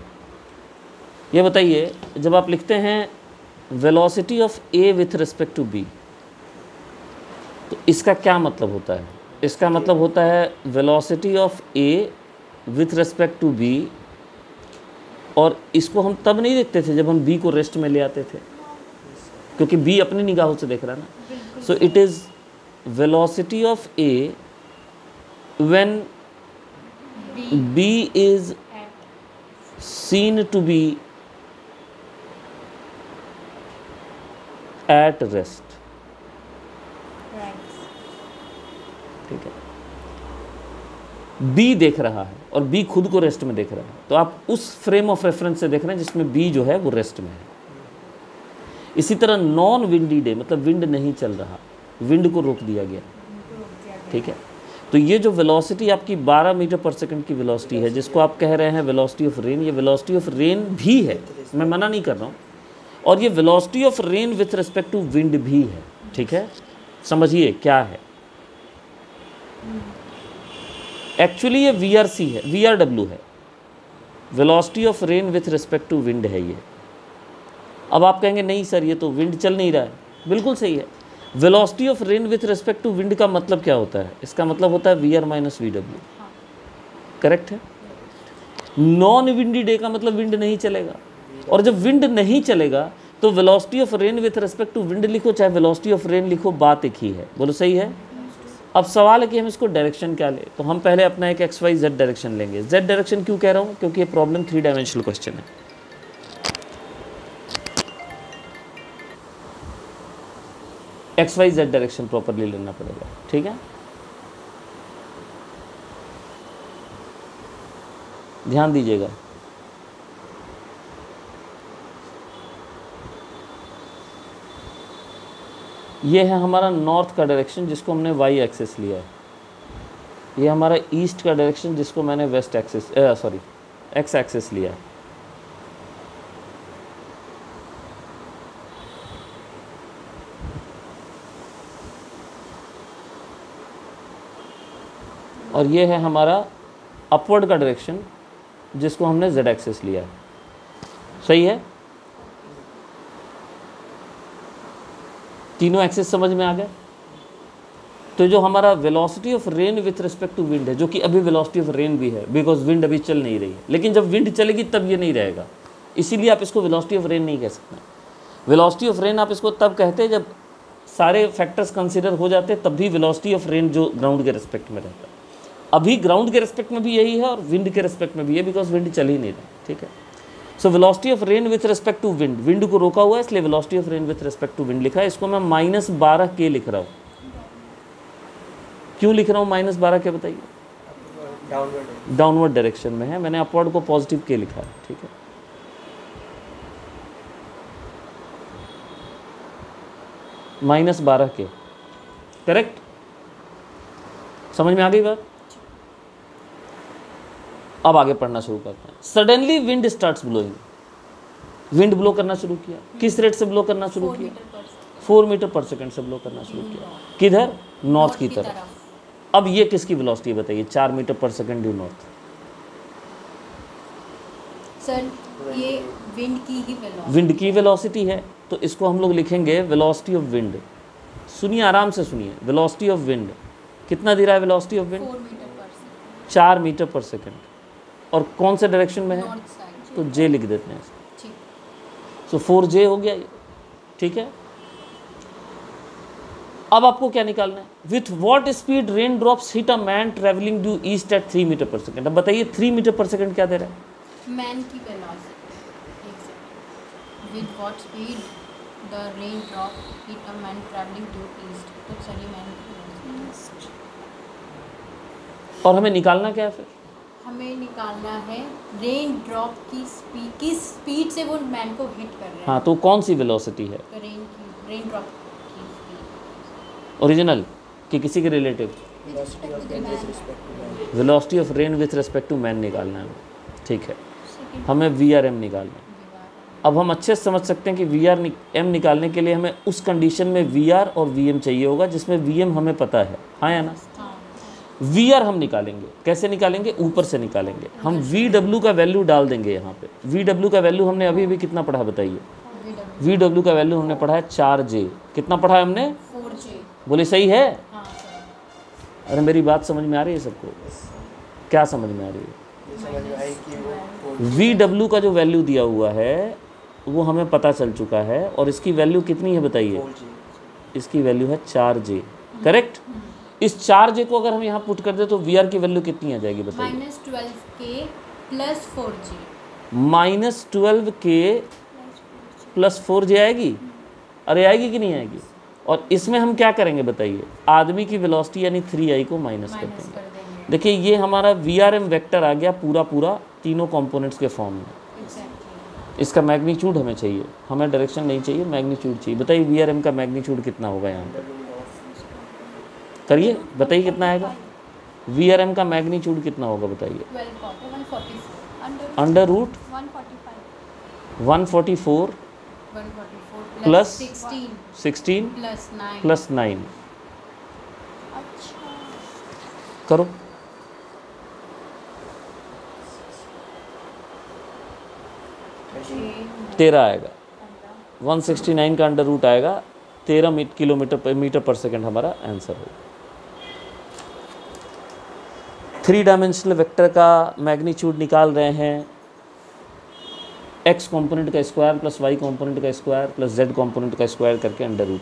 [SPEAKER 1] ये बताइए, जब आप लिखते हैं velocity of A with respect to B, तो इसका क्या मतलब होता है? इसका मतलब होता है velocity of A with respect to B, और इसको हम तब नहीं देखते थे जब हम बी को रेस्ट में ले आते थे, क्योंकि बी अपनी निगाहों से देख रहा है ना। So it is velocity of A when B is seen to be at rest. ठीक है, बी देख रहा है और बी खुद को रेस्ट में देख रहा है, तो आप उस फ्रेम ऑफ रेफरेंस से देख रहे हैं जिसमें बी जो है वो रेस्ट में है। इसी तरह नॉन विंडी डे मतलब विंड नहीं चल रहा, विंड को रोक दिया गया। ठीक है, तो ये जो वेलोसिटी आपकी 12 मीटर पर सेकंड की वेलोसिटी है, जिसको आप कह रहे हैं वेलोसिटी ऑफ रेन, ये वेलोसिटी ऑफ रेन भी है, मैं मना नहीं कर रहा हूँ, और ये velocity of rain with respect to wind भी है। ठीक है, समझिए क्या है। एक्चुअली ये VRC है, VRW है, velocity of rain with respect to wind है ये। अब आप कहेंगे नहीं सर ये तो विंड चल नहीं रहा है, बिल्कुल सही है। Velocity of rain with respect to wind का मतलब क्या होता है? इसका मतलब होता है VR माइनस VW, करेक्ट है। नॉन विंडी डे का मतलब विंड नहीं चलेगा, और जब विंड नहीं चलेगा तो velocity of rain with respect to wind लिखो चाहे वेलोसिटी ऑफ रेन लिखो, बात एक ही है। बोलो सही है। अब सवाल है कि हम इसको डायरेक्शन क्या लें, तो हम पहले अपना एक XYZ डायरेक्शन लेंगे। Z डायरेक्शन क्यों कह रहा हूँ? क्योंकि ये प्रॉब्लम 3 डायमेंशनल क्वेश्चन है। XYZ डायरेक्शन प्रॉपरली लेना पड़ेगा। ठीक है, ध्यान दीजिएगा। ये है हमारा नॉर्थ का डायरेक्शन जिसको हमने Y एक्सिस लिया है। ये हमारा ईस्ट का डायरेक्शन जिसको मैंने west axis sorry X axis लिया है। और ये है हमारा अपवर्ड का डायरेक्शन जिसको हमने Z एक्सिस लिया है। सही है, तीनों एक्सिस समझ में आ गए। तो जो हमारा velocity of rain with respect to wind है, जो कि अभी वेलोसिटी ऑफ रेन भी है बिकॉज विंड अभी चल नहीं रही है, लेकिन जब विंड चलेगी तब ये नहीं रहेगा, इसीलिए आप इसको वेलोसिटी ऑफ रेन नहीं कह सकते। वेलोसिटी ऑफ रेन आप इसको तब कहते हैं जब सारे फैक्टर्स कंसिडर हो जाते, तब भी वेलोसिटी ऑफ रेन जो ग्राउंड के रिस्पेक्ट में रहता है। अभी ग्राउंड के रिस्पेक्ट में भी यही है और विंड के रिस्पेक्ट में भी है, बिकॉज विंड चल ही नहीं रहा। ठीक है, so velocity of rain with respect to wind, wind को रोका हुआ है इसलिए velocity of rain with respect to wind लिखा है। इसको मैं -12K लिख रहा हूँ। क्यों लिख रहा हूँ -12K बताइए? डाउनवर्ड डायरेक्शन में है, मैंने अपवर्ड को पॉजिटिव K लिखा है। ठीक है, -12K, करेक्ट। समझ में आ गई बात? अब आगे पढ़ना शुरू करते हैं। Suddenly wind starts blowing, wind blow करना शुरू किया। किस रेट से ब्लो करना शुरू किया? 4 मीटर पर सेकंड से ब्लो करना शुरू किया। किधर? नॉर्थ की तरफ। अब ये किसकी वेलोसिटी बताइए? 4 मीटर पर सेकंड ड्यू नॉर्थ।
[SPEAKER 2] सर ये विंड की ही वेलोसिटी,
[SPEAKER 1] विंड की वेलोसिटी है, तो इसको हम लोग लिखेंगे वेलोसिटी ऑफ विंड। सुनिए, आराम से सुनिए, वेलोसिटी ऑफ विंड कितना दे रहा है? वेलोसिटी ऑफ विंड
[SPEAKER 2] 4 मीटर पर सेकंड,
[SPEAKER 1] 4 मीटर पर सेकंड। और कौन से डायरेक्शन में है?
[SPEAKER 2] North side.
[SPEAKER 1] तो जे लिख देते हैं।
[SPEAKER 2] ठीक,
[SPEAKER 1] सो 4J हो गया ये, ठीक है। अब आपको क्या निकालना है? With what speed rain drops hit a man travelling due east at 3 metre पर सेकंड। अब बताइए 3 मीटर पर सेकंड क्या दे रहा है?
[SPEAKER 2] मैन की velocity, with what speed the rain drop hit a man travelling to east, तो चलिए मैन की वेलोसिटी।
[SPEAKER 1] और हमें निकालना क्या है फिर?
[SPEAKER 2] हमें निकालना है रेन ड्रॉप की स्पीड, किस स्पीड से वो मैन को हिट कर रहा है।
[SPEAKER 1] हाँ, तो कौन सी वेलोसिटी है?
[SPEAKER 2] तो रेन ड्रॉप की स्पीड,
[SPEAKER 1] ओरिजिनल कि किसी के relative?
[SPEAKER 3] Velocity of rain with respect to man.
[SPEAKER 1] Velocity of rain with respect to man निकालना है, ठीक है। हमें VRM निकालना है। अब हम अच्छे से समझ सकते हैं कि VRM निकालने के लिए हमें उस कंडीशन में VR और VM चाहिए होगा जिसमें VM हमें पता है, हाँ या ना? VR हम निकालेंगे, कैसे निकालेंगे? ऊपर से निकालेंगे। हम VW का वैल्यू डाल देंगे यहाँ पे। VW का वैल्यू हमने अभी कितना पढ़ा बताइए? VW का वैल्यू हमने पढ़ा है 4J। कितना पढ़ा है हमने?
[SPEAKER 2] 4J।
[SPEAKER 1] बोले सही है?
[SPEAKER 2] हाँ सर।
[SPEAKER 1] अरे मेरी बात समझ में आ रही है सबको? क्या समझ में आ रही है?
[SPEAKER 3] ये समझ में आई कि वो
[SPEAKER 1] VW का जो वैल्यू दिया हुआ है वो हमें पता चल चुका है, और इसकी वैल्यू कितनी है बताइए?
[SPEAKER 3] 4G।
[SPEAKER 1] इसकी वैल्यू है 4J, करेक्ट। इस 4J को अगर हम यहाँ पुट कर दे तो VR की वैल्यू कितनी आ जाएगी बताइए?
[SPEAKER 2] -12K plus 4J।
[SPEAKER 1] -12K plus 4J आएगी? अरे आएगी कि नहीं आएगी? और इसमें हम क्या करेंगे बताइए? आदमी की वेलोसिटी यानी 3I को माइनस कर
[SPEAKER 2] माइनस
[SPEAKER 1] देंगे।
[SPEAKER 2] कर देंगे।
[SPEAKER 1] देखिए ये हमारा VRM वेक्टर आ गया पूरा पूरा तीनों कंपोनेंट्स के फॉर्म में।
[SPEAKER 2] एग्जैक्टली।
[SPEAKER 1] इसका मैग्नीट्यूड हमें चाहिए, हमें डायरेक्शन नहीं चाहिए, मैग्नीट्यूड चाहिए। बताइए VRM का मैग्नीट्यूड कितना होगा यहाँ पर? करिए, बताइए कितना आएगा? VRM का मैग्नीट्यूड कितना होगा बताइए?
[SPEAKER 2] 144
[SPEAKER 1] अंडर रूट 144 प्लस 16 प्लस 9 करो। 13 आएगा। 169 का अंडर रूट आएगा, 13 किलोमीटर मीटर पर सेकंड हमारा आंसर होगा। 3 डायमेंशनल वेक्टर का मैग्नीट्यूड निकाल रहे हैं। x कंपोनेंट का स्क्वायर प्लस y कंपोनेंट का स्क्वायर प्लस z कंपोनेंट का स्क्वायर करके अंडर रूट